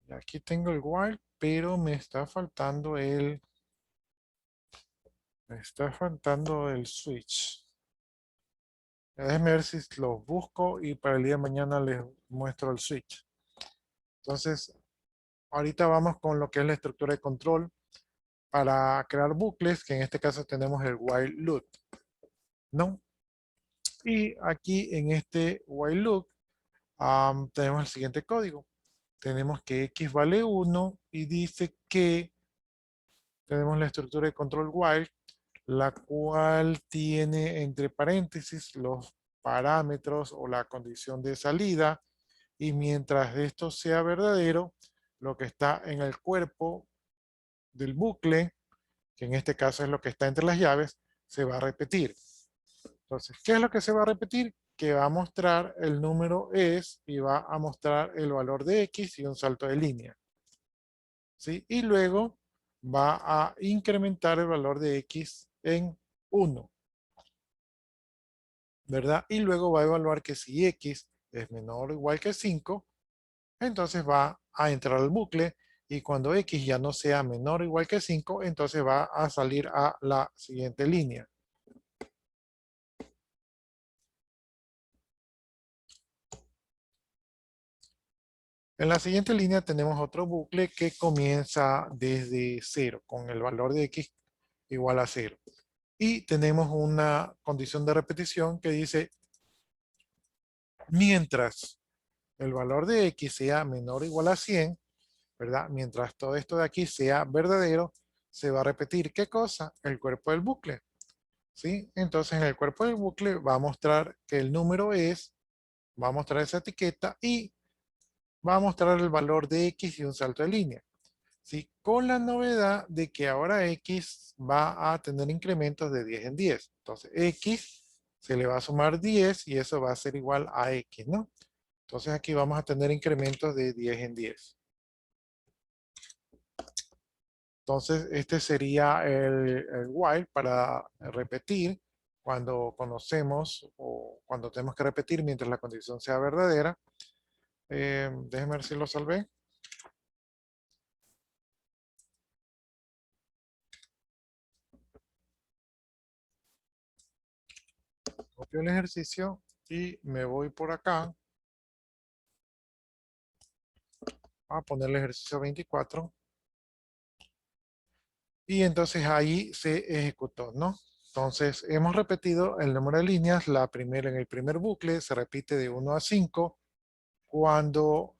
Y aquí tengo el while, pero me está faltando el switch. Ya déjenme ver si los busco y para el día de mañana les muestro el switch. Entonces, ahorita vamos con lo que es la estructura de control para crear bucles, que en este caso tenemos el while loop, ¿no? Y aquí en este while loop tenemos el siguiente código. Tenemos que x vale 1 y dice que tenemos la estructura de control while, la cual tiene entre paréntesis los parámetros o la condición de salida, y mientras esto sea verdadero, lo que está en el cuerpo del bucle, que en este caso es lo que está entre las llaves, se va a repetir. Entonces, ¿qué es lo que se va a repetir? Que va a mostrar el número es y va a mostrar el valor de x y un salto de línea. ¿Sí? Y luego va a incrementar el valor de x en 1, ¿verdad? Y luego va a evaluar que si x es menor o igual que 5, entonces va a entrar al bucle, y cuando x ya no sea menor o igual que 5, entonces va a salir a la siguiente línea. En la siguiente línea tenemos otro bucle que comienza desde 0, con el valor de x igual a 0. Y tenemos una condición de repetición que dice, mientras el valor de x sea menor o igual a 100, ¿verdad? Mientras todo esto de aquí sea verdadero, se va a repetir, ¿qué cosa? El cuerpo del bucle. ¿sí? Entonces en el cuerpo del bucle va a mostrar que el número es, va a mostrar esa etiqueta y va a mostrar el valor de X y un salto de línea. ¿Sí? Con la novedad de que ahora X va a tener incrementos de 10 en 10. Entonces X se le va a sumar 10 y eso va a ser igual a X, ¿no? Entonces aquí vamos a tener incrementos de 10 en 10. Entonces este sería el while para repetir cuando conocemos o cuando tenemos que repetir mientras la condición sea verdadera. Déjenme ver si lo salvé. Copio el ejercicio y me voy por acá a poner el ejercicio 24 y entonces ahí se ejecutó, ¿no? Entonces hemos repetido el número de líneas, la primera en el primer bucle se repite de 1 a 5 cuando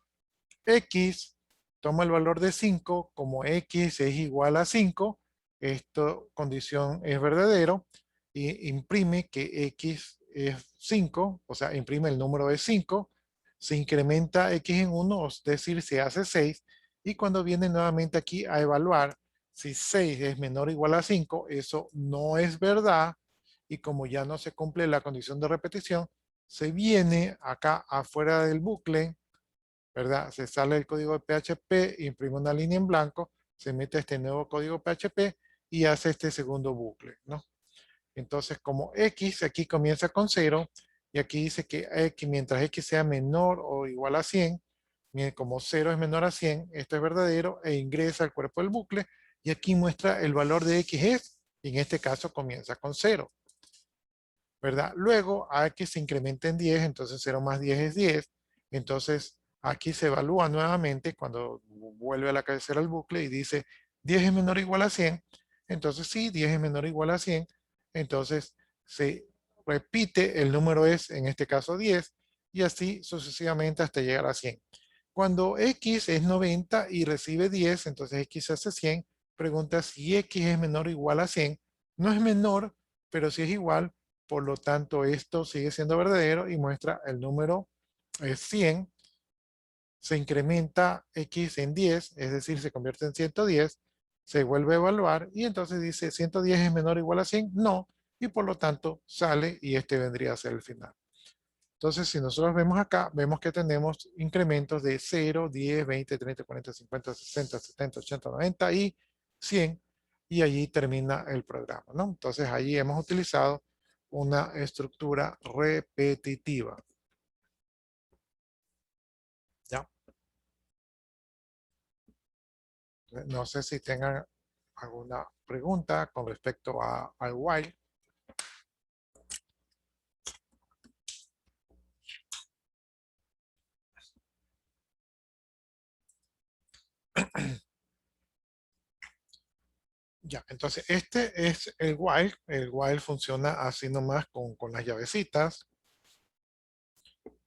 X toma el valor de 5, como X es igual a 5, esta condición es verdadero y imprime que X es 5, o sea, imprime el número de 5, se incrementa X en 1, es decir, se hace 6, y cuando viene nuevamente aquí a evaluar si 6 es menor o igual a 5, eso no es verdad, y como ya no se cumple la condición de repetición, se viene acá afuera del bucle, ¿verdad? Se sale el código de PHP, imprime una línea en blanco, se mete este nuevo código PHP y hace este segundo bucle, ¿no? Entonces, como X aquí comienza con 0 y aquí dice que X, mientras X sea menor o igual a 100, como 0 es menor a 100, esto es verdadero e ingresa al cuerpo del bucle y aquí muestra el valor de X es, y en este caso comienza con 0. ¿Verdad? Luego a X se incrementa en 10, entonces 0 más 10 es 10. Entonces aquí se evalúa nuevamente cuando vuelve a la cabecera el bucle y dice 10 es menor o igual a 100. Entonces sí, 10 es menor o igual a 100. Entonces se repite, el número es en este caso 10 y así sucesivamente hasta llegar a 100. Cuando X es 90 y recibe 10, entonces X hace 100. Pregunta si X es menor o igual a 100. No es menor, pero sí es igual. Por lo tanto, esto sigue siendo verdadero y muestra el número es 100. Se incrementa X en 10, es decir, se convierte en 110. Se vuelve a evaluar y entonces dice 110 es menor o igual a 100. No, y por lo tanto sale y este vendría a ser el final. Entonces, si nosotros vemos acá, vemos que tenemos incrementos de 0, 10, 20, 30, 40, 50, 60, 70, 80, 90 y 100. Y allí termina el programa, ¿no? Entonces, allí hemos utilizado una estructura repetitiva. ¿Ya? No sé si tengan alguna pregunta con respecto al while. Ya, entonces este es el while. El while funciona así nomás con las llavecitas.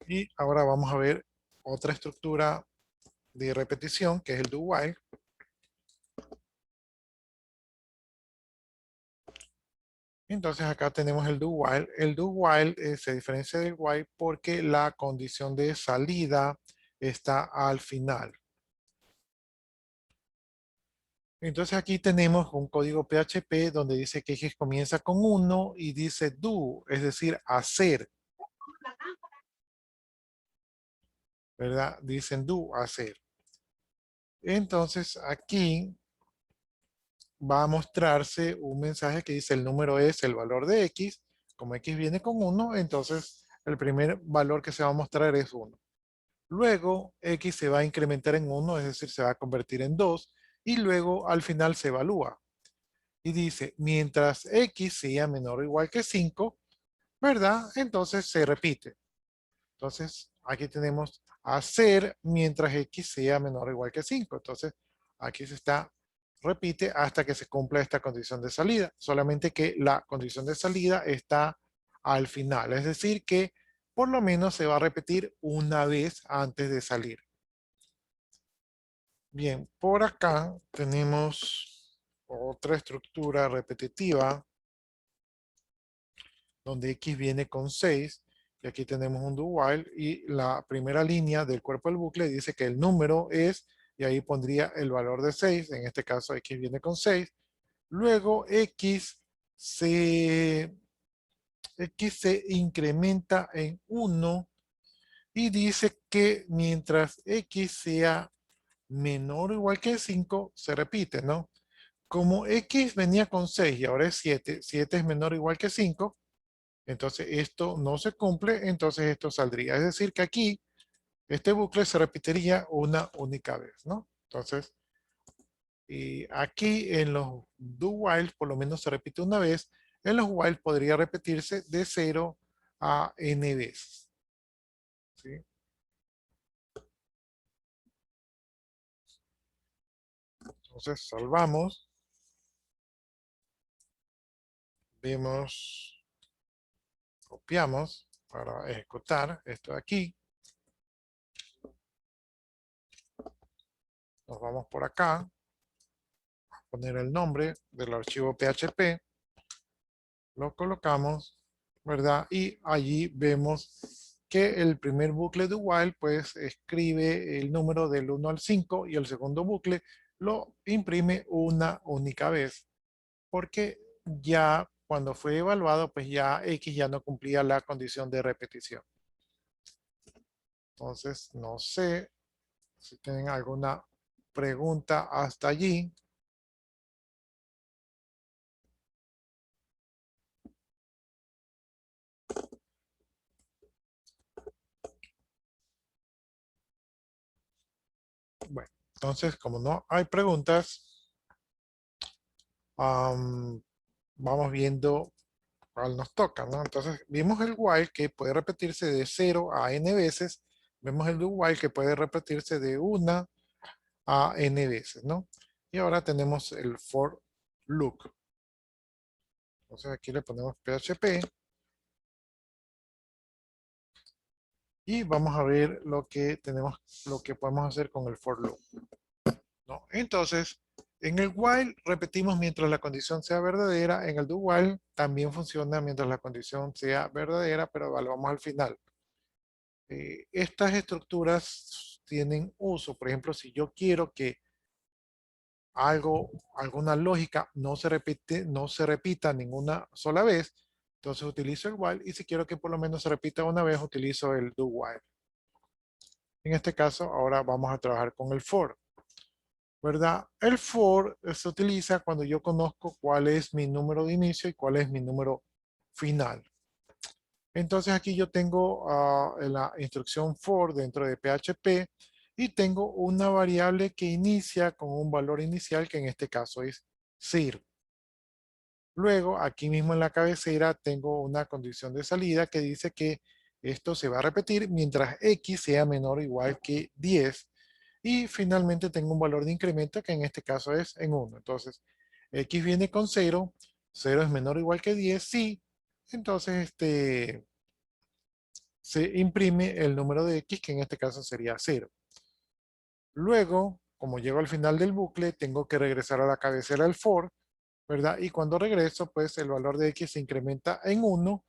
Y ahora vamos a ver otra estructura de repetición, que es el do while. Entonces acá tenemos el do while. El do while se diferencia del while porque la condición de salida está al final. Entonces aquí tenemos un código PHP donde dice que X comienza con 1 y dice do, es decir, hacer, ¿verdad? Dicen do, hacer. Entonces aquí va a mostrarse un mensaje que dice el número es el valor de X. Como X viene con 1, entonces el primer valor que se va a mostrar es 1. Luego X se va a incrementar en 1, es decir, se va a convertir en 2. Y luego al final se evalúa. Y dice, mientras X sea menor o igual que 5, ¿verdad? Entonces se repite. Entonces aquí tenemos hacer mientras X sea menor o igual que 5. Entonces aquí se está repite hasta que se cumpla esta condición de salida. Solamente que la condición de salida está al final. Es decir, que por lo menos se va a repetir una vez antes de salir. Bien, por acá tenemos otra estructura repetitiva donde x viene con 6, y aquí tenemos un do while, y la primera línea del cuerpo del bucle dice que el número es, y ahí pondría el valor de 6, en este caso x viene con 6, luego x se incrementa en 1 y dice que mientras x sea menor o igual que 5, se repite, ¿no? Como x venía con 6 y ahora es 7, 7 es menor o igual que 5, entonces esto no se cumple, entonces esto saldría. Es decir, que aquí este bucle se repetiría una única vez, ¿no? Entonces, y aquí en los do while por lo menos se repite una vez, en los while podría repetirse de 0 a n veces, ¿sí? Entonces salvamos, vemos, copiamos para ejecutar esto de aquí, nos vamos por acá, poner el nombre del archivo PHP, lo colocamos, ¿verdad? Y allí vemos que el primer bucle do while pues escribe el número del 1 al 5 y el segundo bucle lo imprime una única vez, porque ya cuando fue evaluado pues ya X ya no cumplía la condición de repetición. Entonces, no sé si tienen alguna pregunta hasta allí. Bueno, entonces como no hay preguntas, vamos viendo cuál nos toca, ¿no? Entonces vimos el while que puede repetirse de 0 a n veces, vemos el do while que puede repetirse de 1 a n veces, ¿no? Y ahora tenemos el for loop. Entonces aquí le ponemos PHP y vamos a ver lo que tenemos, lo que podemos hacer con el for loop, ¿no? Entonces, en el while repetimos mientras la condición sea verdadera, en el do while también funciona mientras la condición sea verdadera, pero evaluamos al final. Estas estructuras tienen uso, por ejemplo, si yo quiero que alguna lógica no se repita ninguna sola vez, entonces utilizo el while, y si quiero que por lo menos se repita una vez, utilizo el do while. En este caso, ahora vamos a trabajar con el for, ¿verdad? El for se utiliza cuando yo conozco cuál es mi número de inicio y cuál es mi número final. Entonces aquí yo tengo la instrucción for dentro de PHP y tengo una variable que inicia con un valor inicial que en este caso es 0. Luego, aquí mismo en la cabecera tengo una condición de salida que dice que esto se va a repetir mientras x sea menor o igual que 10. Y finalmente tengo un valor de incremento que en este caso es en 1. Entonces, x viene con 0, 0 es menor o igual que 10, sí. Entonces, se imprime el número de x, que en este caso sería 0. Luego, como llego al final del bucle, tengo que regresar a la cabecera del for, ¿verdad? Y cuando regreso, pues el valor de x se incrementa en 1,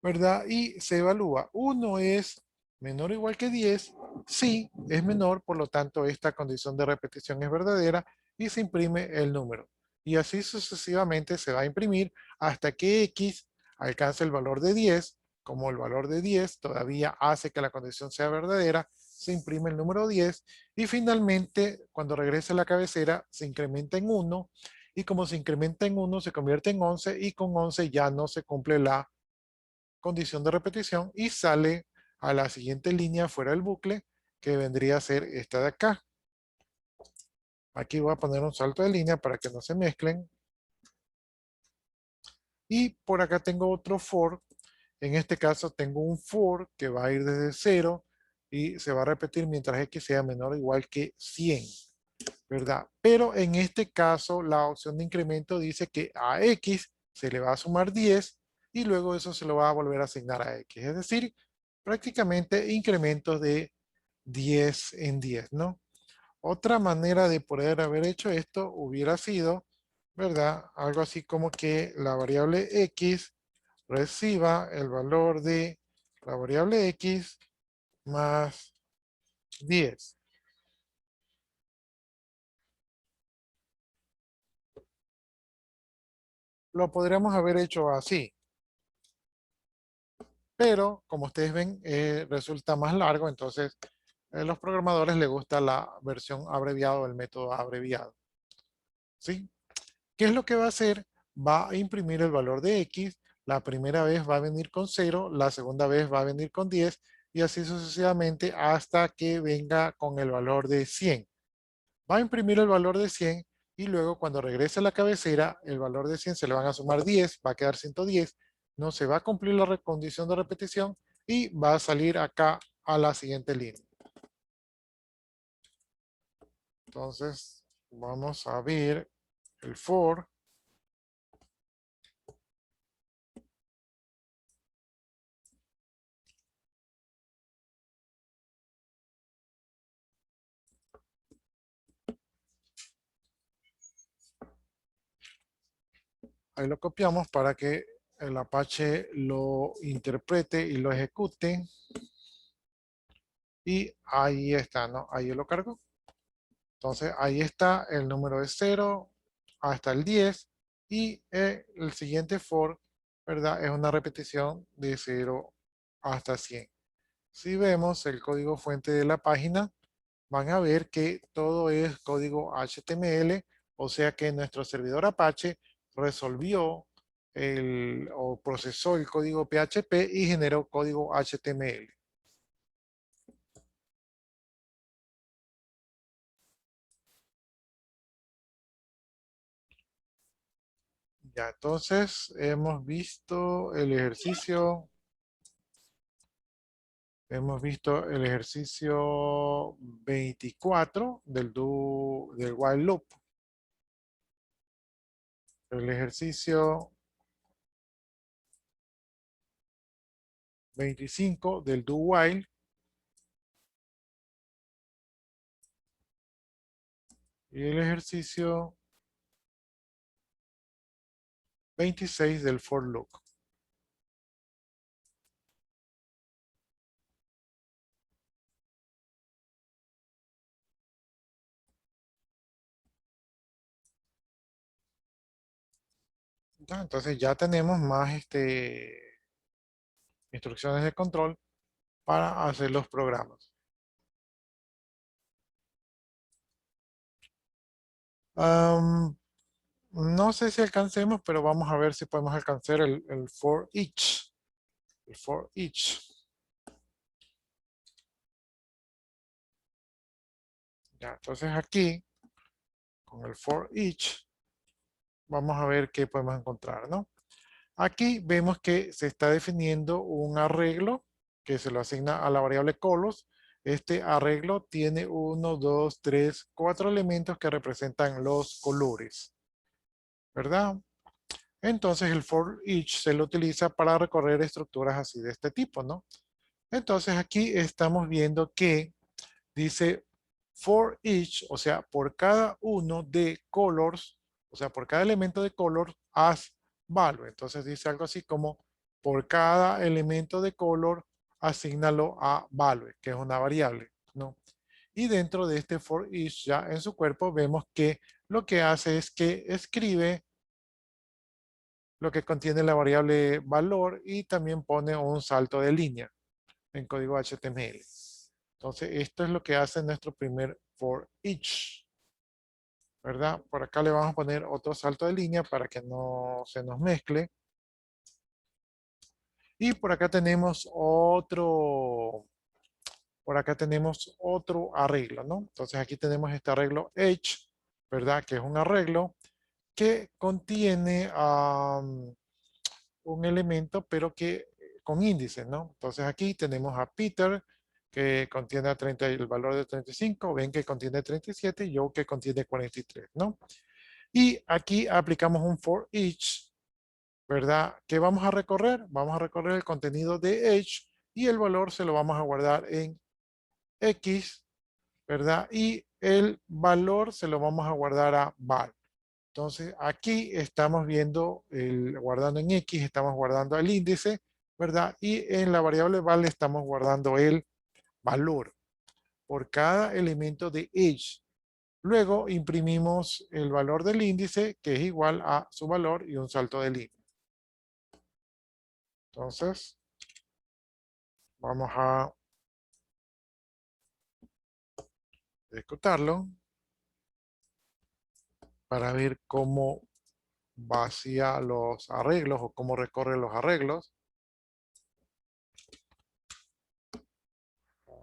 ¿verdad? Y se evalúa. 1 es menor o igual que 10, sí, es menor, por lo tanto esta condición de repetición es verdadera y se imprime el número. Y así sucesivamente se va a imprimir hasta que x alcance el valor de 10. Como el valor de 10 todavía hace que la condición sea verdadera, se imprime el número 10 y finalmente cuando regrese a la cabecera se incrementa en 1 y como se incrementa en 1 se convierte en 11 y con 11 ya no se cumple la condición de repetición y sale a la siguiente línea fuera del bucle, que vendría a ser esta de acá. Aquí voy a poner un salto de línea para que no se mezclen. Y por acá tengo otro for. En este caso tengo un for que va a ir desde 0 y se va a repetir mientras x sea menor o igual que 100, ¿verdad? Pero en este caso la opción de incremento dice que a x se le va a sumar 10 y luego eso se lo va a volver a asignar a x. Es decir, prácticamente incrementos de 10 en 10, ¿no? Otra manera de poder haber hecho esto hubiera sido, ¿verdad? Algo así como que la variable x reciba el valor de la variable X más 10. Lo podríamos haber hecho así, pero como ustedes ven, resulta más largo, entonces a los programadores les gusta la versión abreviada, el método abreviado. ¿Sí? ¿Qué es lo que va a hacer? Va a imprimir el valor de X, la primera vez va a venir con 0, la segunda vez va a venir con 10 y así sucesivamente hasta que venga con el valor de 100. Va a imprimir el valor de 100 y luego cuando regrese a la cabecera, el valor de 100 se le van a sumar 10, va a quedar 110, no se va a cumplir la condición de repetición y va a salir acá a la siguiente línea. Entonces, vamos a ver el for. Ahí lo copiamos para que el Apache lo interprete y lo ejecute. Y ahí está, ¿no? Ahí lo cargo. Entonces, ahí está el número de 0 hasta el 10. Y el siguiente for, ¿verdad? Es una repetición de 0 hasta 100. Si vemos el código fuente de la página, van a ver que todo es código HTML, o sea que nuestro servidor Apache resolvió o procesó el código PHP y generó código HTML. Ya, entonces hemos visto el ejercicio 24 del while loop, el ejercicio 25 del do while y el ejercicio 26 del for loop. Ya, entonces ya tenemos más instrucciones de control para hacer los programas. Am, no sé si alcancemos, pero vamos a ver si podemos alcanzar el for each. El for each. Ya, entonces aquí, con el for each, vamos a ver qué podemos encontrar, ¿no? Aquí vemos que se está definiendo un arreglo que se lo asigna a la variable colors. Este arreglo tiene 1, 2, 3, 4 elementos que representan los colores, ¿verdad? Entonces el for each se lo utiliza para recorrer estructuras así de este tipo, ¿no? Entonces aquí estamos viendo que dice for each, o sea, por cada uno de colors, o sea, por cada elemento de color, haz value. Entonces dice algo así como por cada elemento de color, asígnalo a value, que es una variable, ¿no? Y dentro de este for each, ya en su cuerpo, vemos que lo que hace es que escribe lo que contiene la variable valor y también pone un salto de línea en código HTML. Entonces, esto es lo que hace nuestro primer for each, ¿verdad? Por acá le vamos a poner otro salto de línea para que no se nos mezcle. Y por acá tenemos otro arreglo, ¿no? Entonces aquí tenemos este arreglo edge, ¿verdad? Que es un arreglo que contiene un elemento, pero que con índices, ¿no? Entonces aquí tenemos a Peter, que contiene el valor de 35, Ben que contiene 37 y Joe que contiene 43, ¿no? Y aquí aplicamos un for each, ¿verdad? ¿Qué vamos a recorrer? Vamos a recorrer el contenido de edge y el valor se lo vamos a guardar en X, ¿verdad? Y el valor se lo vamos a guardar a val. Entonces, aquí estamos viendo, guardando en X, estamos guardando el índice, ¿verdad? Y en la variable val estamos guardando el valor por cada elemento de age. Luego imprimimos el valor del índice, que es igual a su valor y un salto de línea. Entonces, vamos a ejecutarlo para ver cómo vacía los arreglos o cómo recorre los arreglos.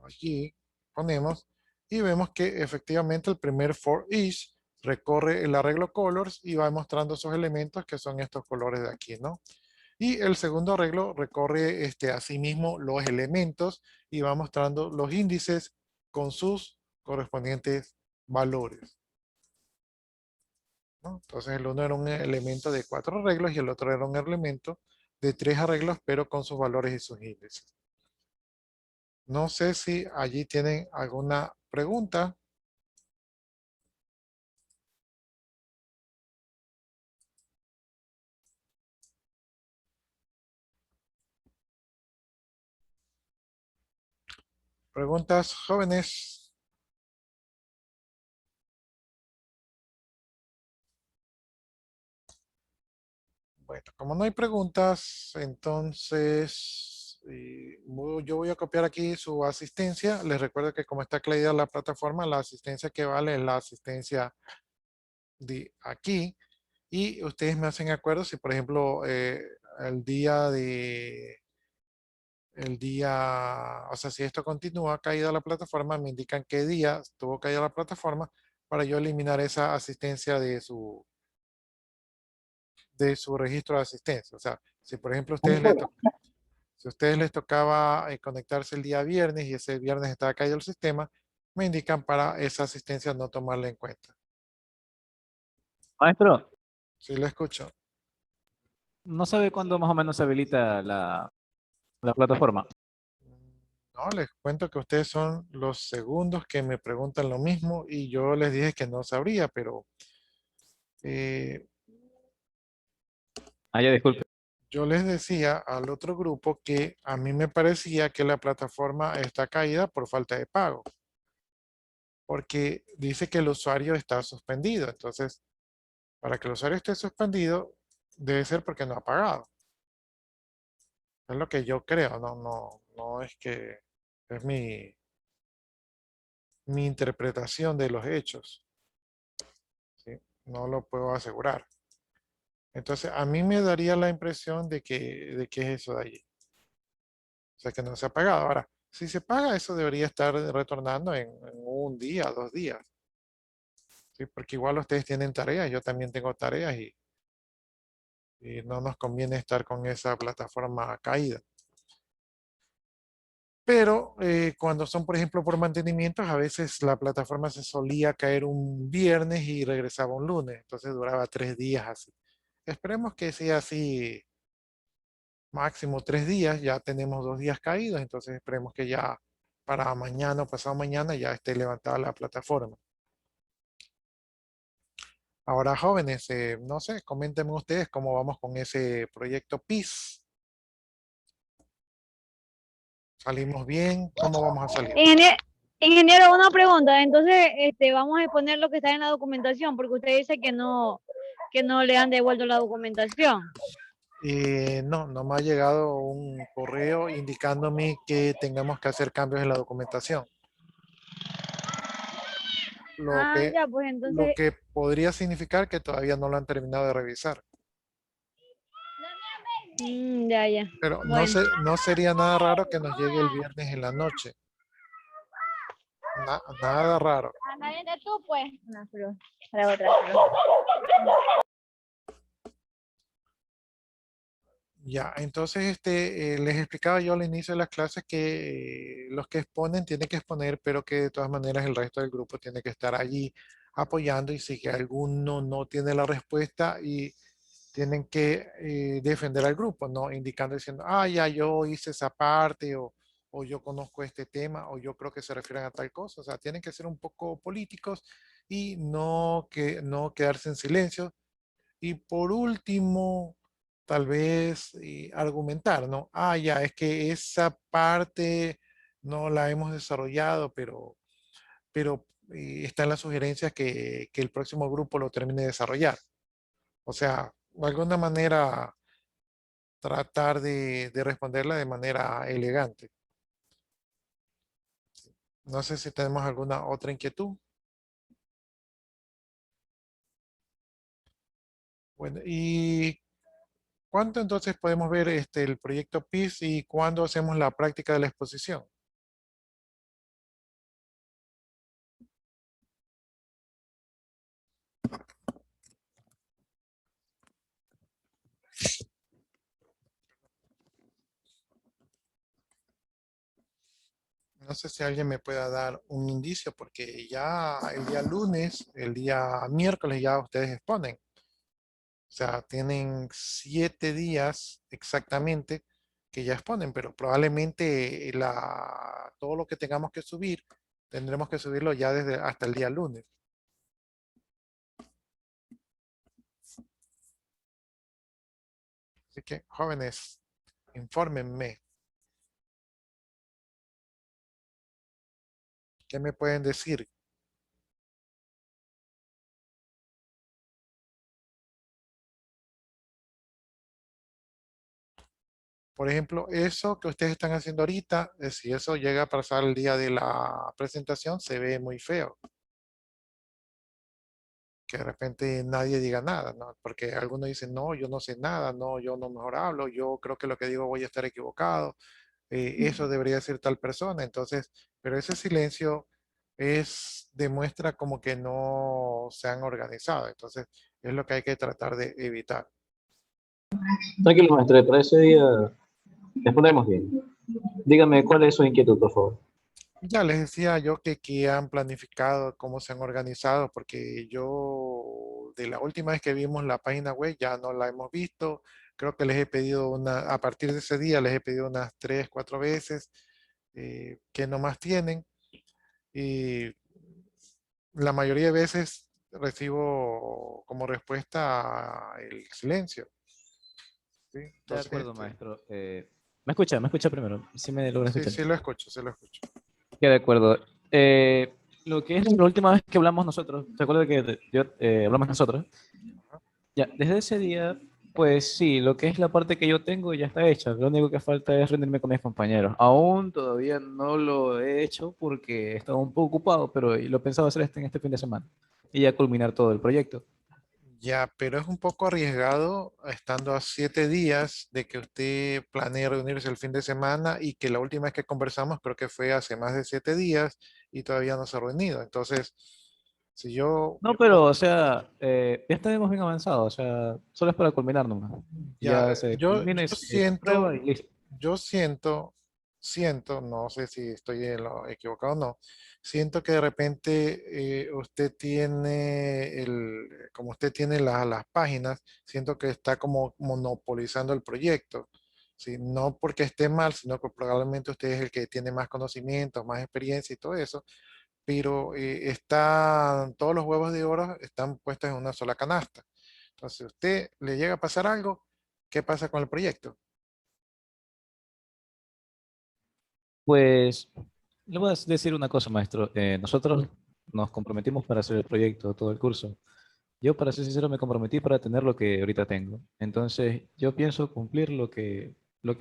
Aquí ponemos y vemos que efectivamente el primer for each recorre el arreglo colors y va mostrando esos elementos que son estos colores de aquí, ¿no? Y el segundo arreglo recorre asimismo los elementos y va mostrando los índices con sus correspondientes valores, ¿no? Entonces el uno era un elemento de 4 arreglos y el otro era un elemento de 3 arreglos, pero con sus valores y sus índices. No sé si allí tienen alguna pregunta. Preguntas, jóvenes. Bueno, como no hay preguntas, entonces yo voy a copiar aquí su asistencia. Les recuerdo que como está aclarada la plataforma, la asistencia que vale es la asistencia de aquí. Y ustedes me hacen acuerdo si, por ejemplo, o sea, si esto continúa caída la plataforma, me indican qué día estuvo caída la plataforma para yo eliminar esa asistencia de su registro de asistencia. O sea, si por ejemplo si a ustedes les tocaba conectarse el día viernes y ese viernes estaba caído el sistema, me indican para esa asistencia no tomarla en cuenta. Maestro, Si lo escucho. ¿no sabe cuándo más o menos se habilita la plataforma? No, les cuento que ustedes son los segundos que me preguntan lo mismo y yo les dije que no sabría, pero eh, Ah, ya disculpe. yo les decía al otro grupo que a mí me parecía que la plataforma está caída por falta de pago, porque dice que el usuario está suspendido. Entonces, para que el usuario esté suspendido, debe ser porque no ha pagado. Es lo que yo creo, no es que es mi interpretación de los hechos, ¿sí? No lo puedo asegurar. Entonces, a mí me daría la impresión de que es eso de allí. O sea, que no se ha pagado. Ahora, si se paga, eso debería estar retornando en un día, 2 días, ¿sí? Porque igual ustedes tienen tareas, yo también tengo tareas y no nos conviene estar con esa plataforma caída. Pero cuando son, por ejemplo, por mantenimientos, a veces la plataforma se solía caer un viernes y regresaba un lunes, entonces duraba 3 días así. Esperemos que sea así, máximo 3 días, ya tenemos 2 días caídos, entonces esperemos que ya para mañana o pasado mañana ya esté levantada la plataforma. Ahora, jóvenes, no sé, coméntenme ustedes cómo vamos con ese proyecto PIS. ¿Salimos bien? ¿Cómo vamos a salir? Ingeniero, ingeniero, una pregunta. Entonces, vamos a exponer lo que está en la documentación, porque usted dice que no le han devuelto la documentación. No, no me ha llegado un correo indicándome que tengamos que hacer cambios en la documentación. Lo Ah, que, ya, pues lo entonces, que podría significar que todavía no lo han terminado de revisar. ya, ya. Pero no, Bueno. no sería nada raro que nos llegue el viernes en la noche. Nada raro. Anda, vete tú, pues. Una flor, para otra flor. Ya, entonces les explicaba yo al inicio de las clases que los que exponen tienen que exponer, pero que de todas maneras el resto del grupo tiene que estar allí apoyando y si que alguno no tiene la respuesta y tienen que defender al grupo, ¿no? Indicando, diciendo, ah, ya yo hice esa parte o yo conozco este tema o yo creo que se refieren a tal cosa. O sea, tienen que ser un poco políticos y no quedarse en silencio, Y por último, tal vez argumentar, ¿no? Ah, ya, es que esa parte no la hemos desarrollado, pero está en las sugerencias que el próximo grupo lo termine de desarrollar. O sea, de alguna manera tratar de responderla de manera elegante. No sé si tenemos alguna otra inquietud. Bueno, ¿y cuánto entonces podemos ver el proyecto PIS y cuándo hacemos la práctica de la exposición? No sé si alguien me pueda dar un indicio, porque ya el día lunes, el día miércoles ya ustedes exponen. O sea, tienen 7 días exactamente que ya exponen, pero probablemente todo lo que tengamos que subir, tendremos que subirlo ya desde hasta el día lunes. Así que, jóvenes, infórmenme. ¿Qué me pueden decir? Por ejemplo, eso que ustedes están haciendo ahorita, si eso llega a pasar el día de la presentación, se ve muy feo. Que de repente nadie diga nada, ¿no? Porque algunos dicen, no, yo no sé nada, no, yo no mejor hablo, yo creo que lo que digo voy a estar equivocado, eso debería ser tal persona. Entonces, pero ese silencio demuestra como que no se han organizado. Entonces, es lo que hay que tratar de evitar. Tranquilo, maestro, para ese día respondemos bien. Dígame cuál es su inquietud, por favor. Ya les decía yo que han planificado, cómo se han organizado, porque yo de la última vez que vimos la página web ya no la hemos visto. Creo que les he pedido a partir de ese día les he pedido unas 3, 4 veces que no más tienen. Y la mayoría de veces recibo como respuesta el silencio. ¿Sí? De Entonces, acuerdo, maestro. Me escucha primero. Si me logra sí, escuchar. sí lo escucho, sí lo escucho. Ya, de acuerdo. Lo que es la última vez que hablamos nosotros, ¿se acuerda que yo hablamos nosotros? Ya, desde ese día, pues sí, lo que es la parte que yo tengo ya está hecha. Lo único que falta es reunirme con mis compañeros. Aún todavía no lo he hecho porque estaba un poco ocupado, pero lo pensaba hacer en este fin de semana y ya culminar todo el proyecto. Ya, pero es un poco arriesgado estando a 7 días de que usted planee reunirse el fin de semana y que la última vez que conversamos creo que fue hace más de 7 días y todavía no se ha reunido. Entonces, si yo, No, pero, o sea, ya estaremos bien avanzados, o sea, solo es para culminar nomás. ya, Ya se yo culmina y se aprueba y listo. yo siento, no sé si estoy en lo equivocado o no, siento que de repente usted tiene como usted tiene las páginas, siento que está como monopolizando el proyecto. ¿Sí? No porque esté mal, sino que probablemente usted es el que tiene más conocimientos, más experiencia y todo eso, pero todos los huevos de oro están puestos en una sola canasta. Entonces, si usted le llega a pasar algo, ¿qué pasa con el proyecto? Pues, le voy a decir una cosa, maestro. Nosotros nos comprometimos para hacer el proyecto, todo el curso. Yo, para ser sincero, me comprometí para tener lo que ahorita tengo. Entonces, yo pienso cumplir lo que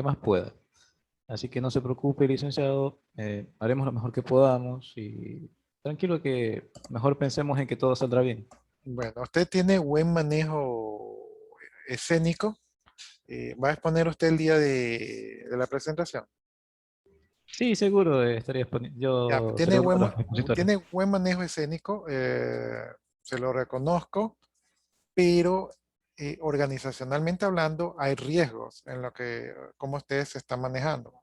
más pueda. Así que no se preocupe, licenciado. Haremos lo mejor que podamos y tranquilo que mejor pensemos en que todo saldrá bien. Bueno, usted tiene buen manejo escénico. ¿Va a exponer usted el día de la presentación? Sí, seguro estaría Ya, yo sería uno de los expositores. tiene buen manejo escénico, se lo reconozco, pero organizacionalmente hablando hay riesgos en lo que, cómo ustedes se están manejando.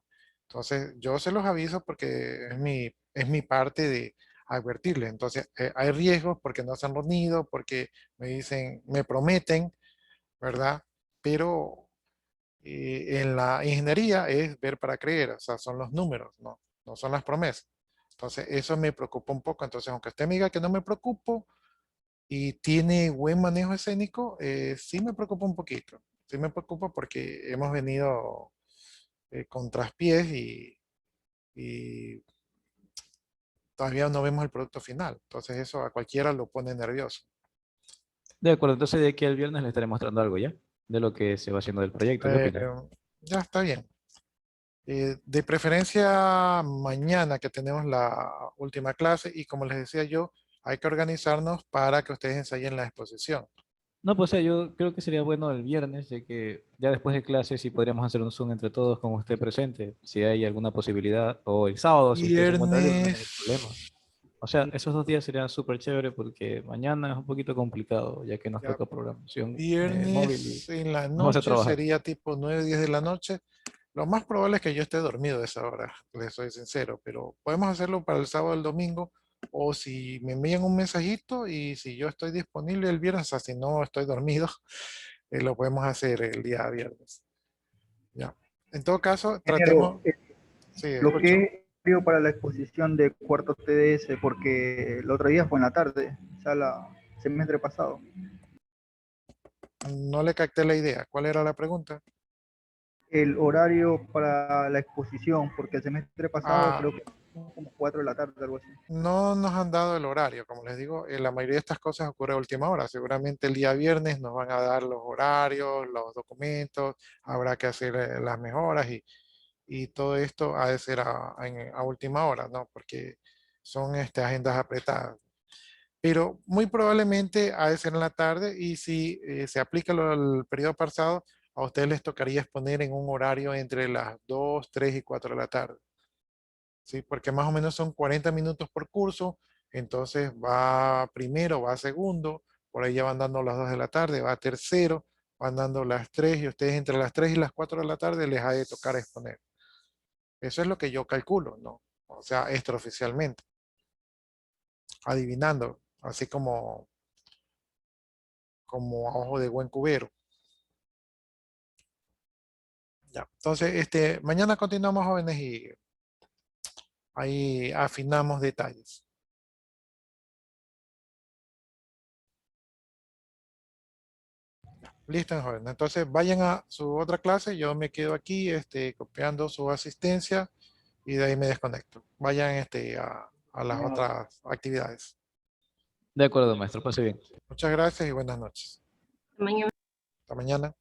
Entonces, yo se los aviso porque es mi parte de advertirles. Entonces, hay riesgos porque no se han reunido, porque me dicen, me prometen, ¿verdad? Pero en la ingeniería es ver para creer, o sea, son los números, no son las promesas. Entonces, eso me preocupa un poco. Entonces, aunque usted me diga que no me preocupo, y tiene buen manejo escénico, sí me preocupa un poquito. Sí me preocupa porque hemos venido con traspiés y todavía no vemos el producto final. Entonces eso a cualquiera lo pone nervioso. De acuerdo, entonces de aquí al viernes le estaré mostrando algo ya, de lo que se va haciendo del proyecto. ¿Qué Eh, opina? ya está bien. De preferencia mañana que tenemos la última clase y como les decía yo, hay que organizarnos para que ustedes ensayen la exposición. No, pues o sea, yo creo que sería bueno el viernes, de que ya después de clases sí podríamos hacer un Zoom entre todos con usted presente, si hay alguna posibilidad, o el sábado, si usted se encuentra libre, no hay ningún problema. Viernes, O sea, esos 2 días serían súper chévere porque mañana es un poquito complicado, ya que nos ya, toca programación móvil y viernes en la nos vamos a noche trabajar. sería tipo 9 10 de la noche. Lo más probable es que yo esté dormido a esa hora, les soy sincero, pero podemos hacerlo para el sábado o el domingo, o si me envían un mensajito y si yo estoy disponible el viernes, o sea, si no estoy dormido, lo podemos hacer el día viernes. Ya. En todo caso, Ingeniero, tratemos, sí, lo escucho. que es necesario para la exposición de cuarto TDS, porque el otro día fue en la tarde, ya la semestre pasado. No le capté la idea. ¿Cuál era la pregunta? El horario para la exposición, porque el semestre pasado Ah, creo que fue como 4 de la tarde, algo así. no nos han dado el horario. Como les digo, la mayoría de estas cosas ocurre a última hora. Seguramente el día viernes nos van a dar los horarios, los documentos, habrá que hacer las mejoras y todo esto ha de ser a última hora, ¿no? Porque son agendas apretadas. Pero muy probablemente ha de ser en la tarde y si se aplica el periodo pasado, a ustedes les tocaría exponer en un horario entre las 2, 3 y 4 de la tarde. ¿Sí? Porque más o menos son 40 minutos por curso, entonces va primero, va segundo, por ahí ya van dando las 2 de la tarde, va tercero, van dando las 3 y ustedes entre las 3 y las 4 de la tarde les ha de tocar exponer. Eso es lo que yo calculo, ¿no? O sea, extraoficialmente, adivinando, así como a ojo de buen cubero. Ya. Entonces, mañana continuamos, jóvenes, y ahí afinamos detalles. Listo, jóvenes. Entonces, vayan a su otra clase. Yo me quedo aquí, copiando su asistencia y de ahí me desconecto. Vayan, a las otras actividades. De acuerdo, maestro, pase bien. Muchas gracias y buenas noches. Mañana. Hasta mañana.